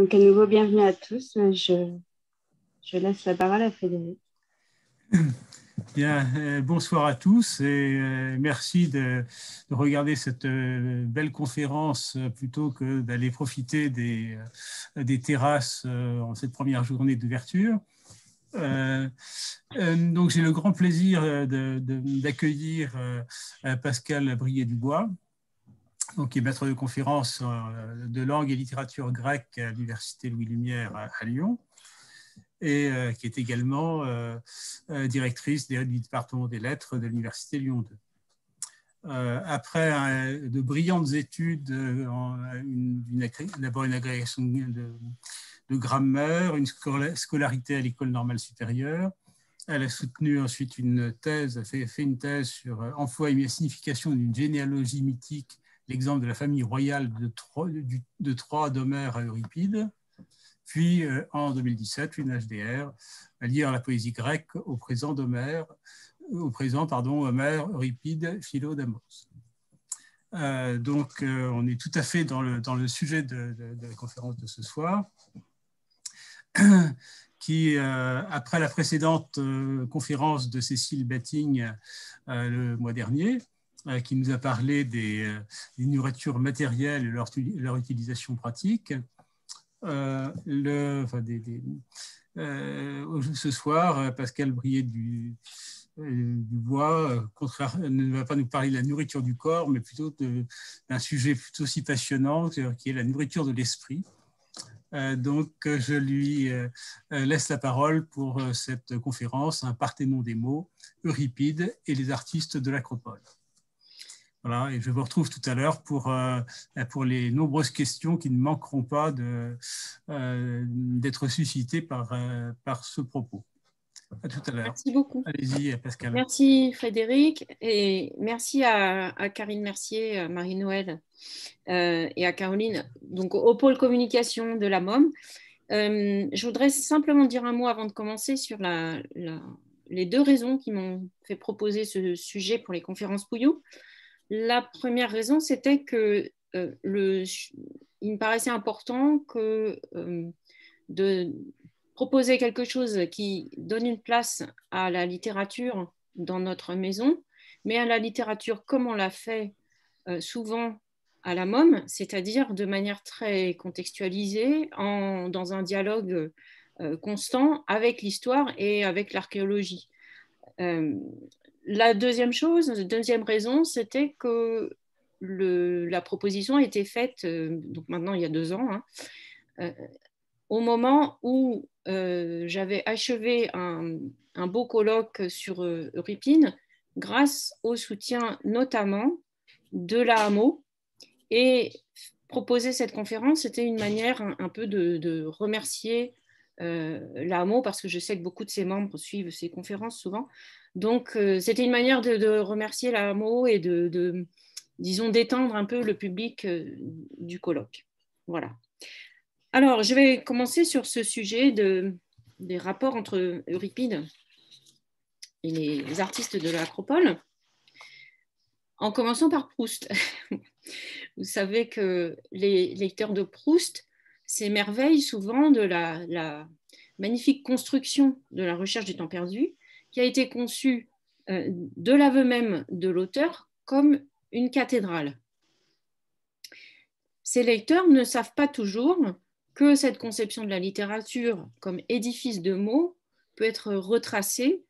Donc, à nouveau, bienvenue à tous. Je laisse la parole à Frédéric. Bien, bonsoir à tous et merci de regarder cette belle conférence plutôt que d'aller profiter des terrasses en cette première journée d'ouverture. Donc j'ai le grand plaisir d'accueillir Pascal Briet-Dubois, donc, qui est maître de conférence de langue et littérature grecque à l'Université Louis Lumière à Lyon, et qui est également directrice du département des lettres de l'Université Lyon 2. Après de brillantes études, d'abord une agrégation de grammaire, une scolarité à l'École normale supérieure, elle a soutenu ensuite une thèse, fait une thèse sur emploi et signification d'une généalogie mythique, l'exemple de la famille royale de Troie d'Homère à Euripide. Puis, en 2017, une HDR, à lire la poésie grecque au présent, Homère, Euripide, Philo, Damos. Donc, on est tout à fait dans le sujet de la conférence de ce soir, qui, après la précédente conférence de Cécile Betting le mois dernier, qui nous a parlé des nourritures matérielles et leur utilisation pratique, ce soir, Pascal Briet-Dubois ne va pas nous parler de la nourriture du corps, mais plutôt d'un sujet plutôt aussi passionnant qui est la nourriture de l'esprit. Donc, je lui laisse la parole pour cette conférence, un Parthénon des mots, Euripide et les artistes de l'Acropole. Voilà, et je vous retrouve tout à l'heure pour les nombreuses questions qui ne manqueront pas d'être suscitées par ce propos. À tout à l'heure. Merci beaucoup. Allez-y, Pascal. Merci Frédéric, et merci à Karine Mercier, à Marie-Noël et à Caroline, donc au pôle communication de la MOM. Je voudrais simplement dire un mot avant de commencer sur les deux raisons qui m'ont fait proposer ce sujet pour les conférences Pouillou. La première raison, c'était que il me paraissait important de proposer quelque chose qui donne une place à la littérature dans notre maison, mais à la littérature comme on l'a fait souvent à la MOM, c'est-à-dire de manière très contextualisée, dans un dialogue constant avec l'histoire et avec l'archéologie. La deuxième raison, c'était que la proposition a été faite, donc maintenant il y a 2 ans, au moment où j'avais achevé un beau colloque sur Euripide, grâce au soutien notamment de la HAMO. Et proposer cette conférence, c'était une manière un peu de remercier la HAMO, parce que je sais que beaucoup de ses membres suivent ces conférences souvent. Donc, c'était une manière de remercier la HAMO et disons, d'étendre un peu le public du colloque. Voilà. Alors, je vais commencer sur ce sujet des rapports entre Euripide et les artistes de l'Acropole, en commençant par Proust. Vous savez que les lecteurs de Proust s'émerveillent souvent de la magnifique construction de la recherche du temps perdu, qui a été conçue de l'aveu même de l'auteur comme une cathédrale. Ces lecteurs ne savent pas toujours que cette conception de la littérature comme édifice de mots peut être retracée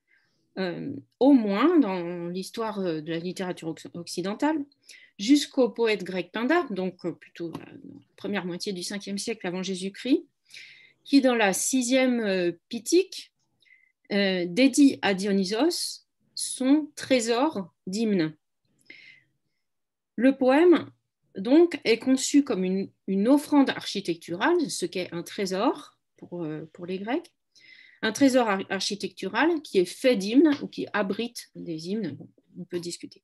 au moins dans l'histoire de la littérature occidentale, jusqu'au poète grec Pindare, donc plutôt dans la première moitié du 5e siècle avant Jésus-Christ, qui dans la 6e Pitique dédie à Dionysos son trésor d'hymnes. Le poème donc est conçu comme une offrande architecturale, ce qu'est un trésor pour les Grecs, un trésor architectural qui est fait d'hymnes ou qui abrite des hymnes. Bon, on peut discuter.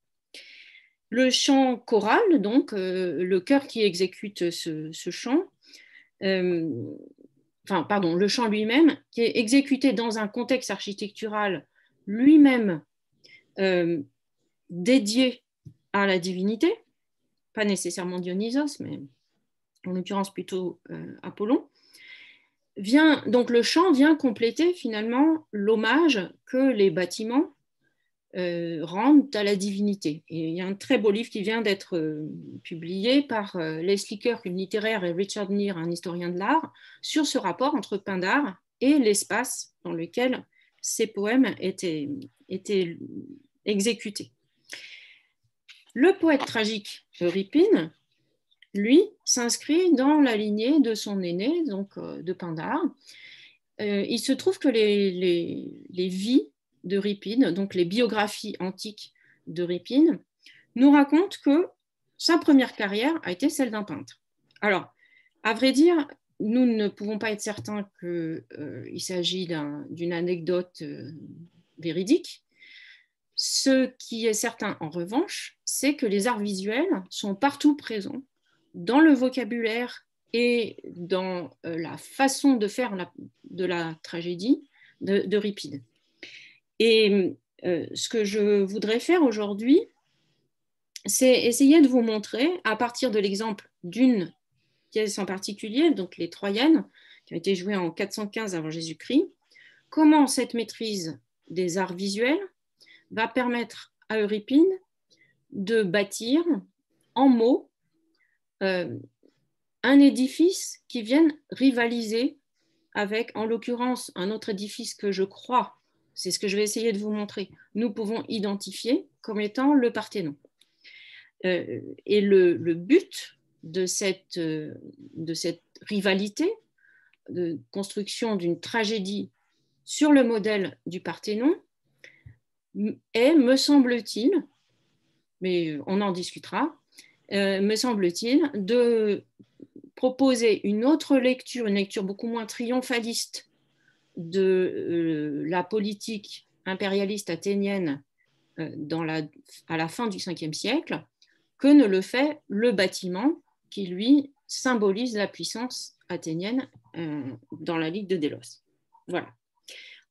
Le chant choral, donc le chœur qui exécute ce chant, le chant lui-même, qui est exécuté dans un contexte architectural lui-même dédié à la divinité, pas nécessairement Dionysos, mais en l'occurrence plutôt Apollon. donc le chant vient compléter finalement l'hommage que les bâtiments rendent à la divinité. Et il y a un très beau livre qui vient d'être publié par Leslie Kirk, une littéraire, et Richard Neer, un historien de l'art, sur ce rapport entre Pindare et l'espace dans lequel ces poèmes étaient exécutés. Le poète tragique Euripide, lui, s'inscrit dans la lignée de son aîné, donc de Pindare. Il se trouve que les vies d'Euripide, donc les biographies antiques d'Euripide, nous racontent que sa première carrière a été celle d'un peintre. Alors, à vrai dire, nous ne pouvons pas être certains qu'il s'agit d'une anecdote véridique. Ce qui est certain, en revanche, c'est que les arts visuels sont partout présents dans le vocabulaire et dans la façon de faire de la tragédie d'Euripide. Et ce que je voudrais faire aujourd'hui, c'est essayer de vous montrer, à partir de l'exemple d'une pièce en particulier, donc les Troyennes, qui a été jouée en 415 avant Jésus-Christ, comment cette maîtrise des arts visuels va permettre à Euripide de bâtir en mots un édifice qui vienne rivaliser avec, en l'occurrence, un autre édifice que je crois, c'est ce que je vais essayer de vous montrer, nous pouvons identifier comme étant le Parthénon. Et le but de cette rivalité, de construction d'une tragédie sur le modèle du Parthénon, est, me semble-t-il, mais on en discutera, me semble-t-il, de proposer une autre lecture, une lecture beaucoup moins triomphaliste de la politique impérialiste athénienne à la fin du Ve siècle, que ne le fait le bâtiment qui, lui, symbolise la puissance athénienne dans la Ligue de Délos. Voilà.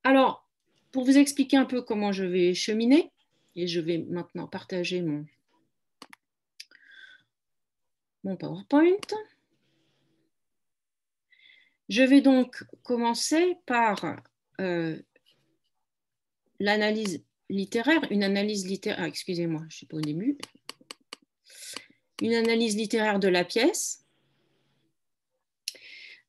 Alors, pour vous expliquer un peu comment je vais cheminer, et je vais maintenant partager mon PowerPoint. Je vais donc commencer par l'analyse littéraire, une analyse littéraire, excusez-moi, je ne suis pas au début, une analyse littéraire de la pièce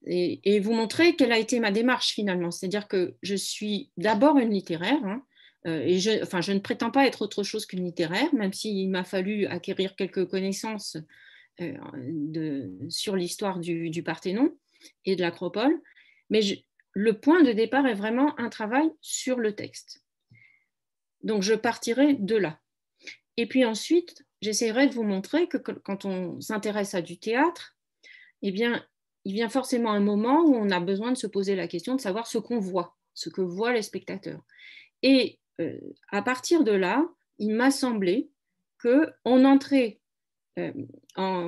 et vous montrer quelle a été ma démarche finalement. C'est-à-dire que je suis d'abord une littéraire, et je ne prétends pas être autre chose qu'une littéraire, même s'il m'a fallu acquérir quelques connaissances sur l'histoire du Parthénon et de l'Acropole, mais le point de départ est vraiment un travail sur le texte. Donc je partirai de là. Et puis ensuite, j'essaierai de vous montrer que quand on s'intéresse à du théâtre, eh bien, il vient forcément un moment où on a besoin de se poser la question de savoir ce qu'on voit, ce que voient les spectateurs. Et à partir de là, il m'a semblé qu'on entrait à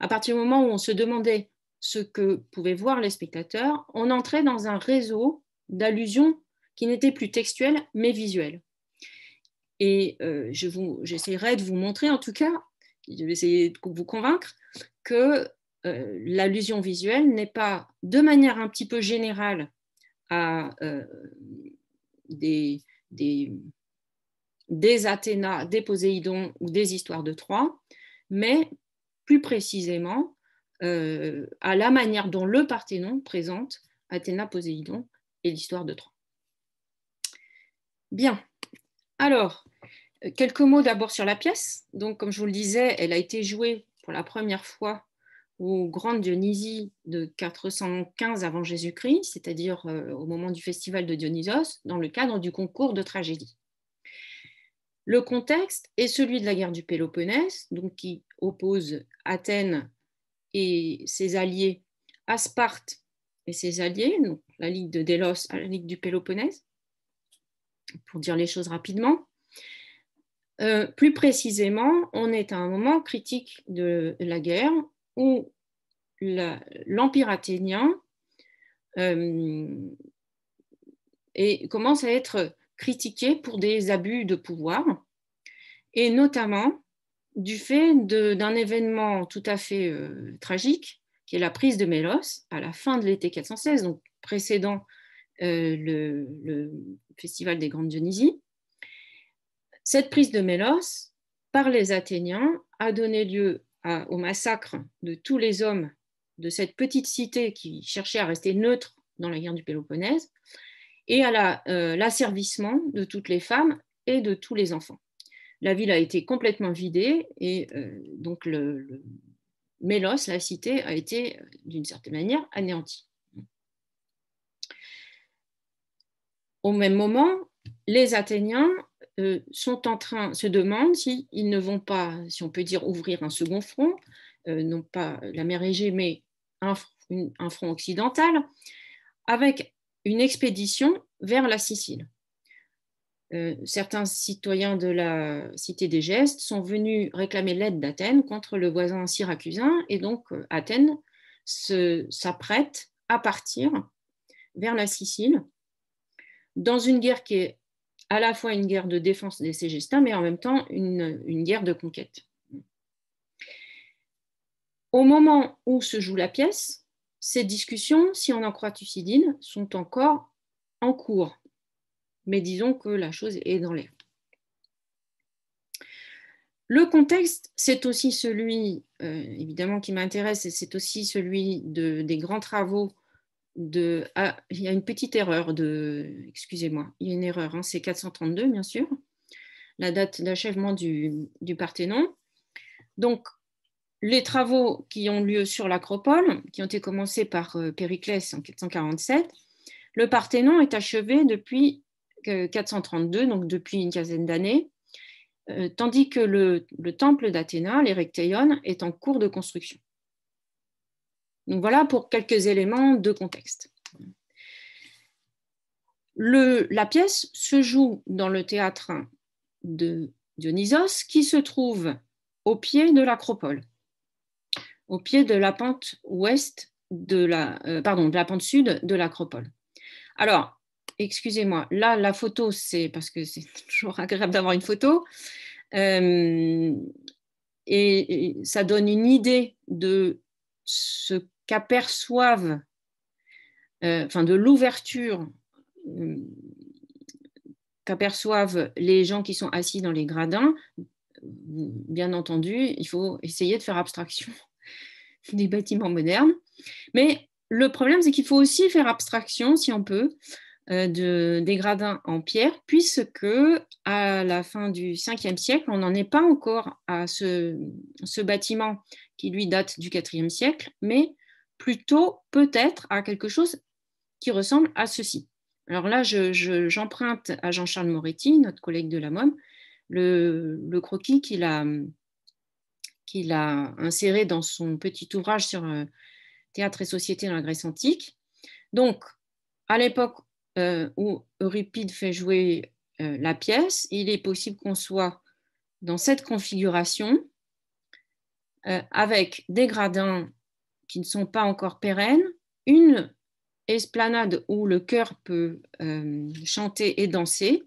partir du moment où on se demandait ce que pouvaient voir les spectateurs, on entrait dans un réseau d'allusions qui n'était plus textuel mais visuel. Et j'essaierai de vous montrer, en tout cas, je vais essayer de vous convaincre que l'allusion visuelle n'est pas, de manière un petit peu générale, à des Athéna, des Poséidon ou des histoires de Troie, mais plus précisément à la manière dont le Parthénon présente Athéna, Poséidon et l'histoire de Troie. Bien, alors, quelques mots d'abord sur la pièce. Donc, comme je vous le disais, elle a été jouée pour la première fois au Grand Dionysie de 415 avant Jésus-Christ, c'est-à-dire au moment du festival de Dionysos, dans le cadre du concours de tragédie. Le contexte est celui de la guerre du Péloponnèse, donc qui oppose Athènes et ses alliés à Sparte et ses alliés, donc la Ligue de Délos à la Ligue du Péloponnèse, pour dire les choses rapidement. Plus précisément, on est à un moment critique de la guerre où l'Empire athénien commence à être critiqué pour des abus de pouvoir, et notamment du fait d'un événement tout à fait tragique, qui est la prise de Mélos à la fin de l'été 416, donc précédant le festival des Grandes Dionysies. Cette prise de Mélos, par les Athéniens, a donné lieu au massacre de tous les hommes de cette petite cité qui cherchait à rester neutre dans la guerre du Péloponnèse, et à l'asservissement de toutes les femmes et de tous les enfants. La ville a été complètement vidée et donc le Mélos, la cité, a été d'une certaine manière anéantie. Au même moment, les Athéniens se demandent s'ils ne vont pas, si on peut dire, ouvrir un second front, non pas la mer Égée, mais un front occidental, avec une expédition vers la Sicile. Certains citoyens de la cité des Gestes sont venus réclamer l'aide d'Athènes contre le voisin syracusain, et donc Athènes s'apprête à partir vers la Sicile dans une guerre qui est à la fois une guerre de défense des Ségestins, mais en même temps une guerre de conquête. Au moment où se joue la pièce, ces discussions, si on en croit Thucydide, sont encore en cours. Mais disons que la chose est dans l'air. Le contexte, c'est aussi celui, évidemment, qui m'intéresse, et c'est aussi celui des grands travaux il y a une petite erreur, excusez-moi, il y a une erreur, hein, c'est 432, bien sûr, la date d'achèvement du Parthénon. Donc, les travaux qui ont lieu sur l'Acropole, qui ont été commencés par Périclès en 447, le Parthénon est achevé depuis 432, donc depuis une quinzaine d'années, tandis que le temple d'Athéna, l'Érecteion, est en cours de construction. Donc voilà pour quelques éléments de contexte. La pièce se joue dans le théâtre de Dionysos, qui se trouve au pied de l'Acropole, au pied de la pente ouest de la pente sud de l'Acropole. Alors, excusez-moi, là, la photo, c'est parce que c'est toujours agréable d'avoir une photo, et ça donne une idée de ce qu'aperçoivent, de l'ouverture qu'aperçoivent les gens qui sont assis dans les gradins. Bien entendu, il faut essayer de faire abstraction des bâtiments modernes. Mais le problème, c'est qu'il faut aussi faire abstraction, si on peut, des gradins en pierre, puisque à la fin du 5e siècle, on n'en est pas encore à ce bâtiment qui, lui, date du 4e siècle, mais plutôt peut-être à quelque chose qui ressemble à ceci. Alors là, j'emprunte à Jean-Charles Moretti, notre collègue de la MOM, le croquis qu'il a inséré dans son petit ouvrage sur théâtre et société dans la Grèce antique. Donc, à l'époque où Euripide fait jouer la pièce, il est possible qu'on soit dans cette configuration avec des gradins qui ne sont pas encore pérennes, une esplanade où le chœur peut chanter et danser,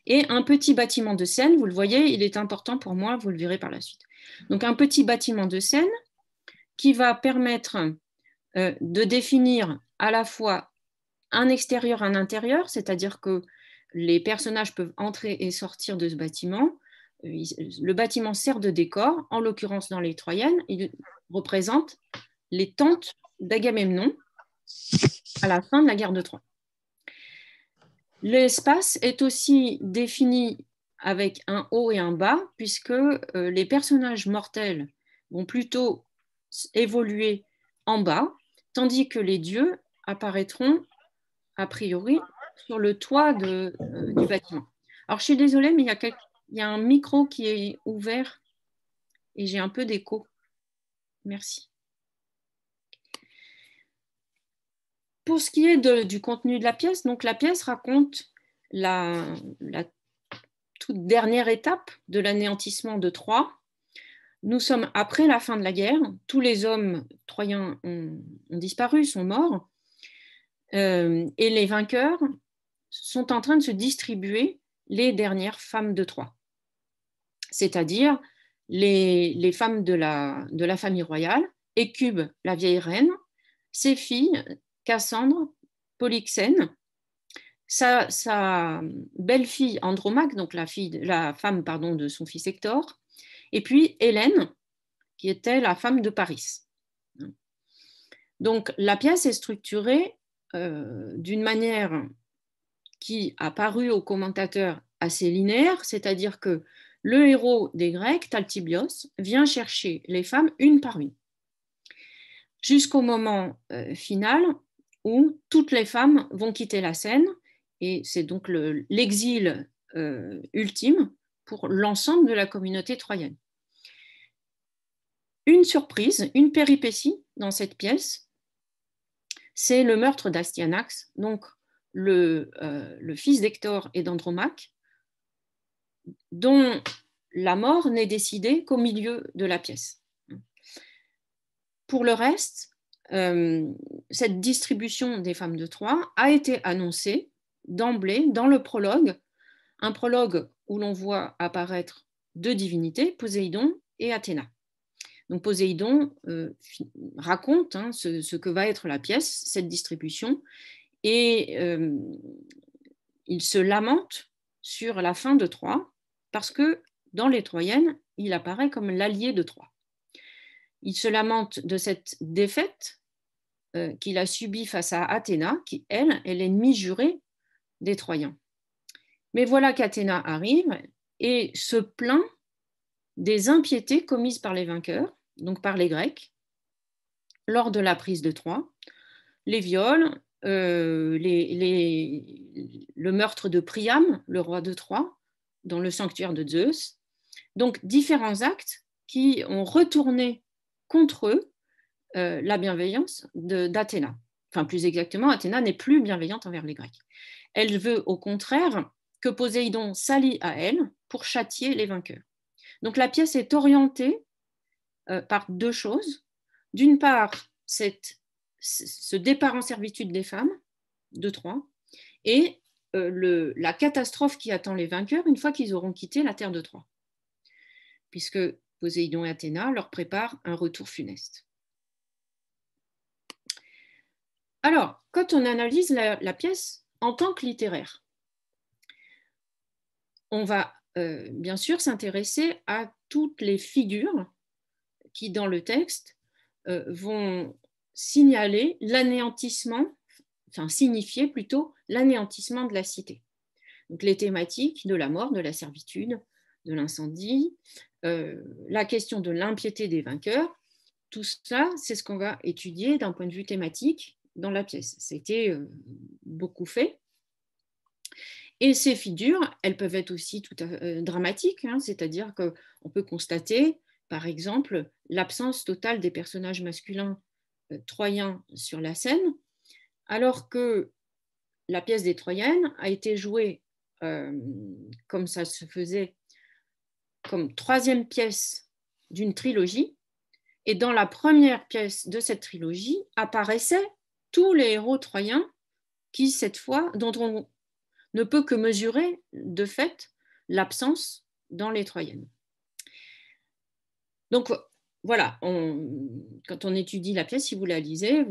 et un petit bâtiment de scène. Vous le voyez, il est important pour moi, vous le verrez par la suite. Donc un petit bâtiment de scène qui va permettre de définir à la fois un extérieur, un intérieur, c'est-à-dire que les personnages peuvent entrer et sortir de ce bâtiment. Le bâtiment sert de décor, en l'occurrence dans les Troyennes, il représente les tentes d'Agamemnon à la fin de la guerre de Troie. L'espace est aussi défini avec un haut et un bas, puisque les personnages mortels vont plutôt évoluer en bas, tandis que les dieux apparaîtront a priori sur le toit du bâtiment. Alors je suis désolée, mais il y a un micro qui est ouvert et j'ai un peu d'écho. Merci. Pour ce qui est du contenu de la pièce, donc la pièce raconte la toute dernière étape de l'anéantissement de Troie. Nous sommes après la fin de la guerre, tous les hommes troyens ont disparu, sont morts, et les vainqueurs sont en train de se distribuer les dernières femmes de Troie, c'est-à-dire les femmes de la famille royale Hécube, la vieille reine, ses filles, Cassandre, Polyxène, sa belle-fille Andromaque, donc la femme de son fils Hector, et puis Hélène, qui était la femme de Paris. Donc la pièce est structurée d'une manière qui a paru aux commentateurs assez linéaire, c'est-à-dire que le héros des Grecs, Talthybios, vient chercher les femmes une par une, jusqu'au moment final où toutes les femmes vont quitter la scène, et c'est donc l'exil ultime pour l'ensemble de la communauté troyenne. Une surprise, une péripétie dans cette pièce, c'est le meurtre d'Astyanax, donc le fils d'Hector et d'Andromaque, dont la mort n'est décidée qu'au milieu de la pièce. Pour le reste, cette distribution des femmes de Troie a été annoncée d'emblée dans le prologue, un prologue où l'on voit apparaître deux divinités, Poséidon et Athéna. Donc Poséidon raconte ce que va être la pièce, cette distribution, et il se lamente sur la fin de Troie, parce que dans les Troyennes, il apparaît comme l'allié de Troie. Il se lamente de cette défaite qu'il a subie face à Athéna, qui, elle, est l'ennemie juré des Troyens. Mais voilà qu'Athéna arrive et se plaint des impiétés commises par les vainqueurs, donc par les Grecs, lors de la prise de Troie, les viols, le meurtre de Priam, le roi de Troie, dans le sanctuaire de Zeus. Donc différents actes qui ont retourné contre eux la bienveillance d'Athéna. Enfin, plus exactement, Athéna n'est plus bienveillante envers les Grecs. Elle veut au contraire que Poséidon s'allie à elle pour châtier les vainqueurs. Donc la pièce est orientée par deux choses. D'une part, ce départ en servitude des femmes de Troie et la catastrophe qui attend les vainqueurs une fois qu'ils auront quitté la terre de Troie, puisque Poséidon et Athéna leur préparent un retour funeste. Alors, quand on analyse la pièce en tant que littéraire, on va bien sûr s'intéresser à toutes les figures qui, dans le texte, vont signaler l'anéantissement, enfin signifier plutôt l'anéantissement de la cité. Donc les thématiques de la mort, de la servitude, de l'incendie, la question de l'impiété des vainqueurs, tout ça, c'est ce qu'on va étudier d'un point de vue thématique dans la pièce. C'était beaucoup fait. Et ces figures, elles peuvent être aussi tout à fait dramatiques, c'est-à-dire qu'on peut constater, par exemple, l'absence totale des personnages masculins troyens sur la scène, alors que la pièce des Troyennes a été jouée comme ça se faisait, comme troisième pièce d'une trilogie, et dans la première pièce de cette trilogie apparaissaient tous les héros troyens qui, cette fois, dont on ne peut que mesurer de fait l'absence dans les Troyennes. Donc voilà, quand on étudie la pièce, si vous la lisez,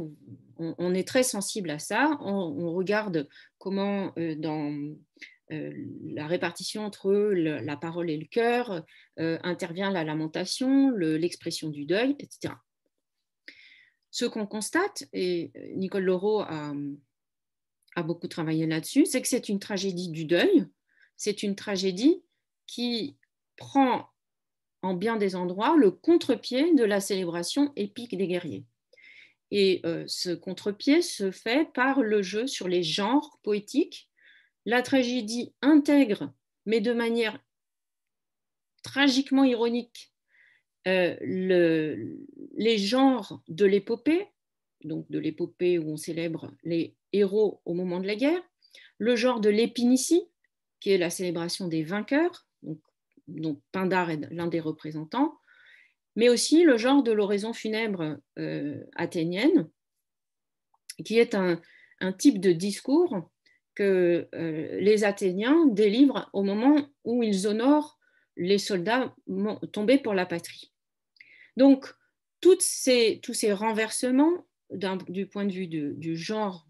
on est très sensible à ça. On regarde comment dans la répartition entre la parole et le cœur intervient la lamentation, l'expression du deuil, etc. Ce qu'on constate, et Nicole Laureau a beaucoup travaillé là-dessus, c'est que c'est une tragédie du deuil, c'est une tragédie qui prend en bien des endroits le contre-pied de la célébration épique des guerriers. Et ce contre-pied se fait par le jeu sur les genres poétiques. La tragédie intègre, mais de manière tragiquement ironique, les genres de l'épopée, donc de l'épopée où on célèbre les héros au moment de la guerre, le genre de l'épinicie, qui est la célébration des vainqueurs, donc Pindare est l'un des représentants, mais aussi le genre de l'oraison funèbre athénienne, qui est un type de discours que les Athéniens délivrent au moment où ils honorent les soldats tombés pour la patrie. Donc, tous ces renversements du point de vue du genre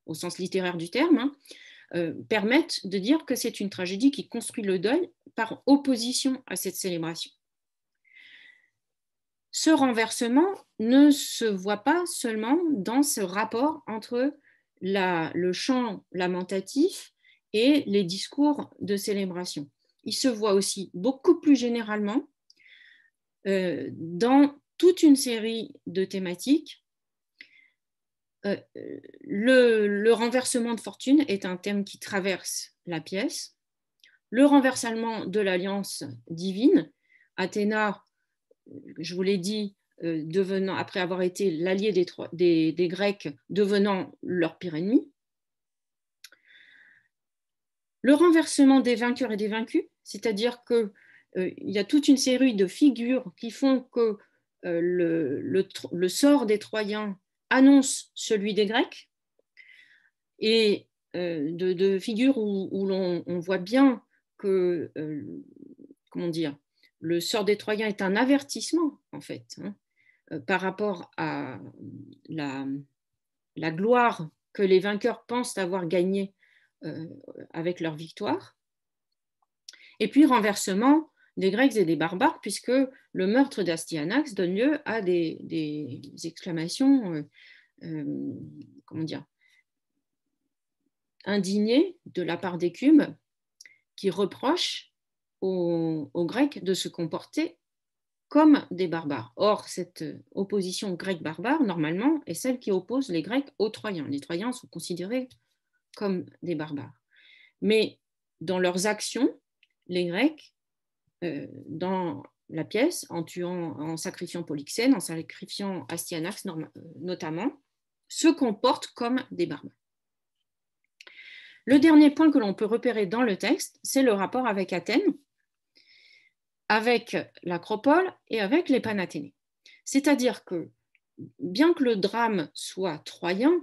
au sens littéraire du terme, permettent de dire que c'est une tragédie qui construit le deuil par opposition à cette célébration. Ce renversement ne se voit pas seulement dans ce rapport entre le chant lamentatif et les discours de célébration. Il se voit aussi beaucoup plus généralement dans toute une série de thématiques. Le renversement de fortune est un thème qui traverse la pièce. Le renversement de l'alliance divine, Athéna, je vous l'ai dit, devenant, après avoir été l'allié des Grecs, devenant leur pire ennemi. Le renversement des vainqueurs et des vaincus, c'est-à-dire qu'il y a toute une série de figures qui font que le sort des Troyens annonce celui des Grecs, et de figures où on voit bien que, comment dire, le sort des Troyens est un avertissement, en fait, par rapport à la gloire que les vainqueurs pensent avoir gagnée avec leur victoire. Et puis, renversement des Grecs et des barbares, puisque le meurtre d'Astyanax donne lieu à des exclamations, comment dire, indignées de la part d'Écume, qui reprochent aux Grecs de se comporter comme des barbares. Or, cette opposition grec-barbare, normalement, est celle qui oppose les Grecs aux Troyens. Les Troyens sont considérés comme des barbares. Mais dans leurs actions, les Grecs, dans la pièce, en sacrifiant Polyxène, en sacrifiant Astyanax notamment, se comportent comme des barbares. Le dernier point que l'on peut repérer dans le texte, c'est le rapport avec Athènes, avec l'Acropole et avec les Panathénées. C'est-à-dire que, bien que le drame soit troyen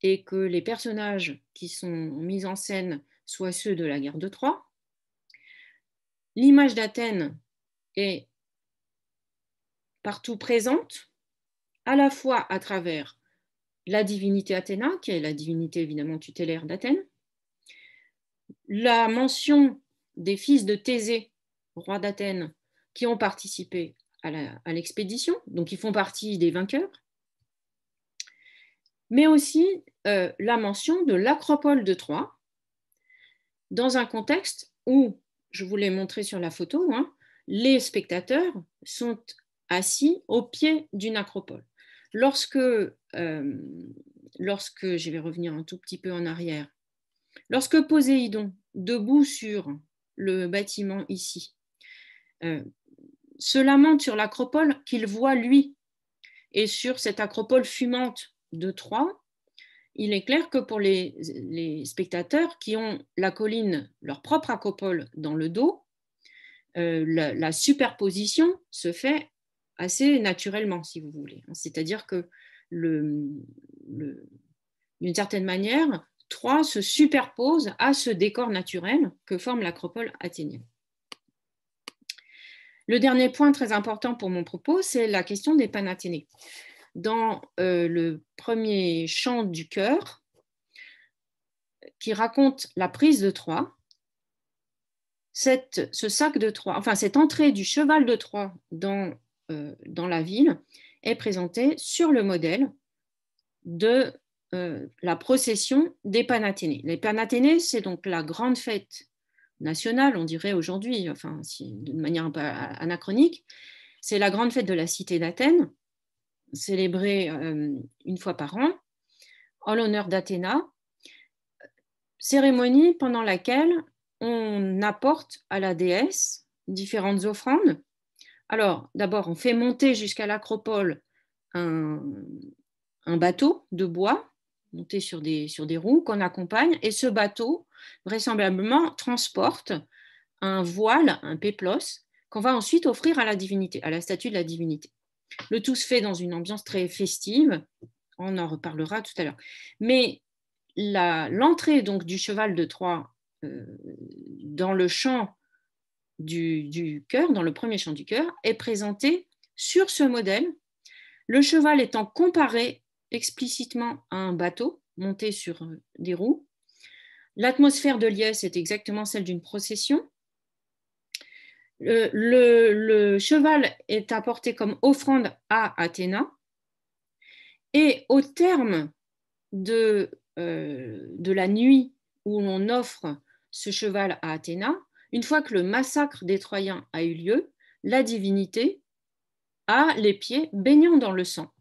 et que les personnages qui sont mis en scène soient ceux de la guerre de Troie, l'image d'Athènes est partout présente, à la fois à travers la divinité Athéna, qui est la divinité évidemment tutélaire d'Athènes, la mention des fils de Thésée, roi d'Athènes, qui ont participé à l'expédition, donc ils font partie des vainqueurs, mais aussi la mention de l'acropole de Troie, dans un contexte où, je vous l'ai montré sur la photo, les spectateurs sont assis au pied d'une acropole. Lorsque, je vais revenir un tout petit peu en arrière, lorsque Poséidon, debout sur le bâtiment ici, se lamente sur l'acropole qu'il voit lui, et sur cette acropole fumante de Troie, il est clair que pour les spectateurs qui ont la colline, leur propre acropole dans le dos, la superposition se fait assez naturellement, si vous voulez. C'est-à-dire que, d'une certaine manière, Troie se superpose à ce décor naturel que forme l'acropole athénienne. Le dernier point très important pour mon propos, c'est la question des Panathénées. Dans le premier chant du chœur, qui raconte la prise de Troie, ce sac de Troie, enfin cette entrée du cheval de Troie dans la ville est présentée sur le modèle de la procession des Panathénées. Les Panathénées, c'est donc la grande fête nationale, on dirait aujourd'hui, enfin, d'une manière un peu anachronique, c'est la grande fête de la cité d'Athènes, célébrée une fois par an, en l'honneur d'Athéna, cérémonie pendant laquelle on apporte à la déesse différentes offrandes. Alors, d'abord, on fait monter jusqu'à l'acropole un bateau de bois monté sur des roues qu'on accompagne, et ce bateau, vraisemblablement, transporte un voile, un péplos, qu'on va ensuite offrir à la divinité, à la statue de la divinité. Le tout se fait dans une ambiance très festive, on en reparlera tout à l'heure. Mais l'entrée donc du cheval de Troie dans le chant du chœur, dans le premier chant du chœur, est présentée sur ce modèle, le cheval étant comparé explicitement à un bateau monté sur des roues. L'atmosphère de liesse est exactement celle d'une procession. Le cheval est apporté comme offrande à Athéna. Et au terme de la nuit où l'on offre ce cheval à Athéna, une fois que le massacre des Troyens a eu lieu, la divinité a les pieds baignant dans le sang,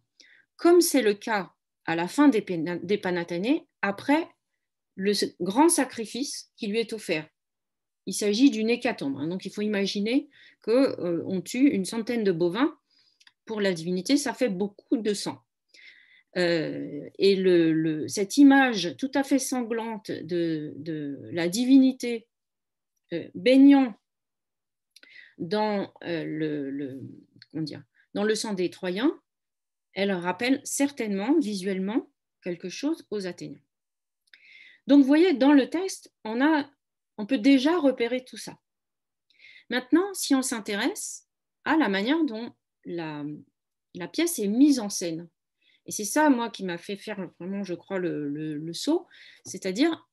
comme c'est le cas à la fin des Panathénées, après le grand sacrifice qui lui est offert. Il s'agit d'une hécatombe. Donc, il faut imaginer qu'on tue une centaine de bovins. Pour la divinité, ça fait beaucoup de sang. Et cette image tout à fait sanglante de la divinité baignant dans, dans le sang des Troyens, elle rappelle certainement visuellement quelque chose aux Athéniens. Donc, vous voyez, dans le texte, on peut déjà repérer tout ça. Maintenant, si on s'intéresse à la manière dont la pièce est mise en scène, et c'est ça, moi, qui m'a fait faire vraiment, je crois, le saut, c'est-à-dire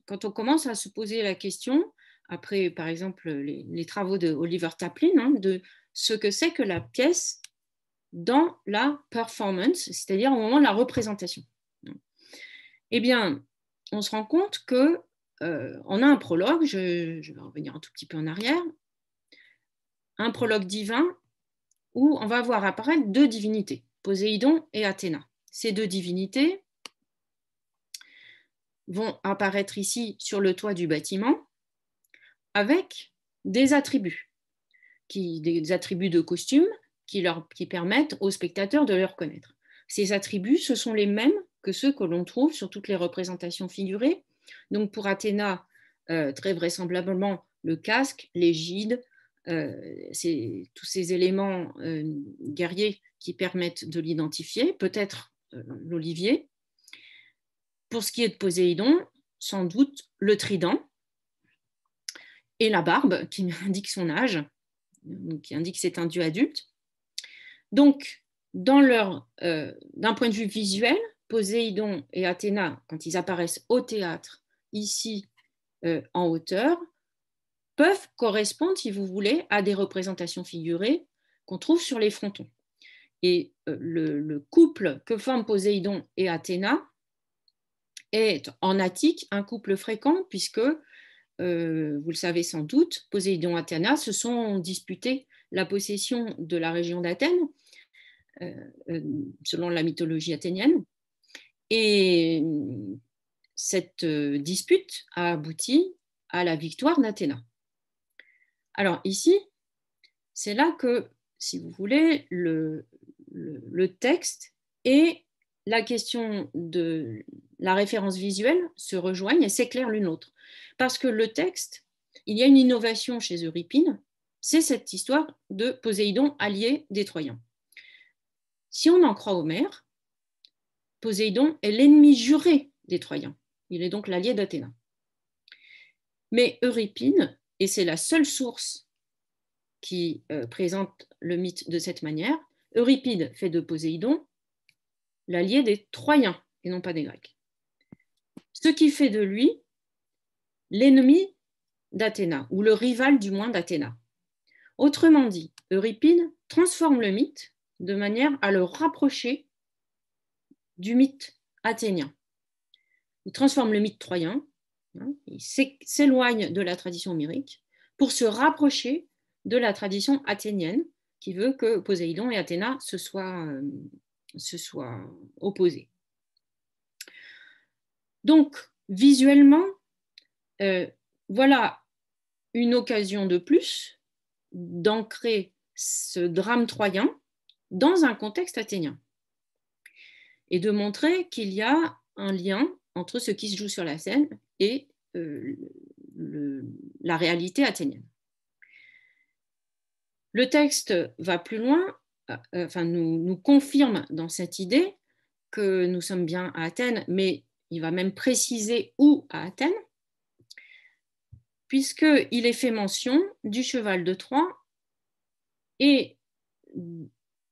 quand on commence à se poser la question, après, par exemple, les travaux de Oliver Taplin, de ce que c'est que la pièce dans la performance, c'est-à-dire au moment de la représentation. Eh bien, on se rend compte que on a un prologue, je vais revenir un tout petit peu en arrière, un prologue divin où on va voir apparaître deux divinités, Poséidon et Athéna. Ces deux divinités vont apparaître ici sur le toit du bâtiment avec des attributs, des attributs de costume qui permettent aux spectateurs de les reconnaître. Ces attributs, ce sont les mêmes que ceux que l'on trouve sur toutes les représentations figurées. Donc pour Athéna, très vraisemblablement, le casque, l'égide, tous ces éléments guerriers qui permettent de l'identifier, peut-être l'olivier. Pour ce qui est de Poséidon, sans doute le trident et la barbe qui indique son âge, qui indique que c'est un dieu adulte. Donc, d'un point de vue visuel, Poséidon et Athéna, quand ils apparaissent au théâtre, ici en hauteur, peuvent correspondre, si vous voulez, à des représentations figurées qu'on trouve sur les frontons. Et le couple que forment Poséidon et Athéna est en Attique un couple fréquent, puisque, vous le savez sans doute, Poséidon et Athéna se sont disputés la possession de la région d'Athènes, selon la mythologie athénienne. Et cette dispute a abouti à la victoire d'Athéna. Alors ici, c'est là que, si vous voulez, le texte et la question de la référence visuelle se rejoignent et s'éclairent l'une l'autre. Parce que le texte, il y a une innovation chez Euripide, c'est cette histoire de Poséidon allié des Troyens. Si on en croit Homère, Poséidon est l'ennemi juré des Troyens. Il est donc l'allié d'Athéna. Mais Euripide, et c'est la seule source qui présente le mythe de cette manière, Euripide fait de Poséidon l'allié des Troyens et non pas des Grecs. Ce qui fait de lui l'ennemi d'Athéna, ou le rival du moins d'Athéna. Autrement dit, Euripide transforme le mythe de manière à le rapprocher du mythe athénien. Il transforme le mythe troyen, il s'éloigne de la tradition homérique pour se rapprocher de la tradition athénienne qui veut que Poséidon et Athéna se soient opposés. Donc, visuellement, voilà une occasion de plus d'ancrer ce drame troyen dans un contexte athénien et de montrer qu'il y a un lien entre ce qui se joue sur la scène et la réalité athénienne. Le texte va plus loin, nous confirme dans cette idée que nous sommes bien à Athènes, mais il va même préciser où à Athènes, puisqu'il est fait mention du cheval de Troie et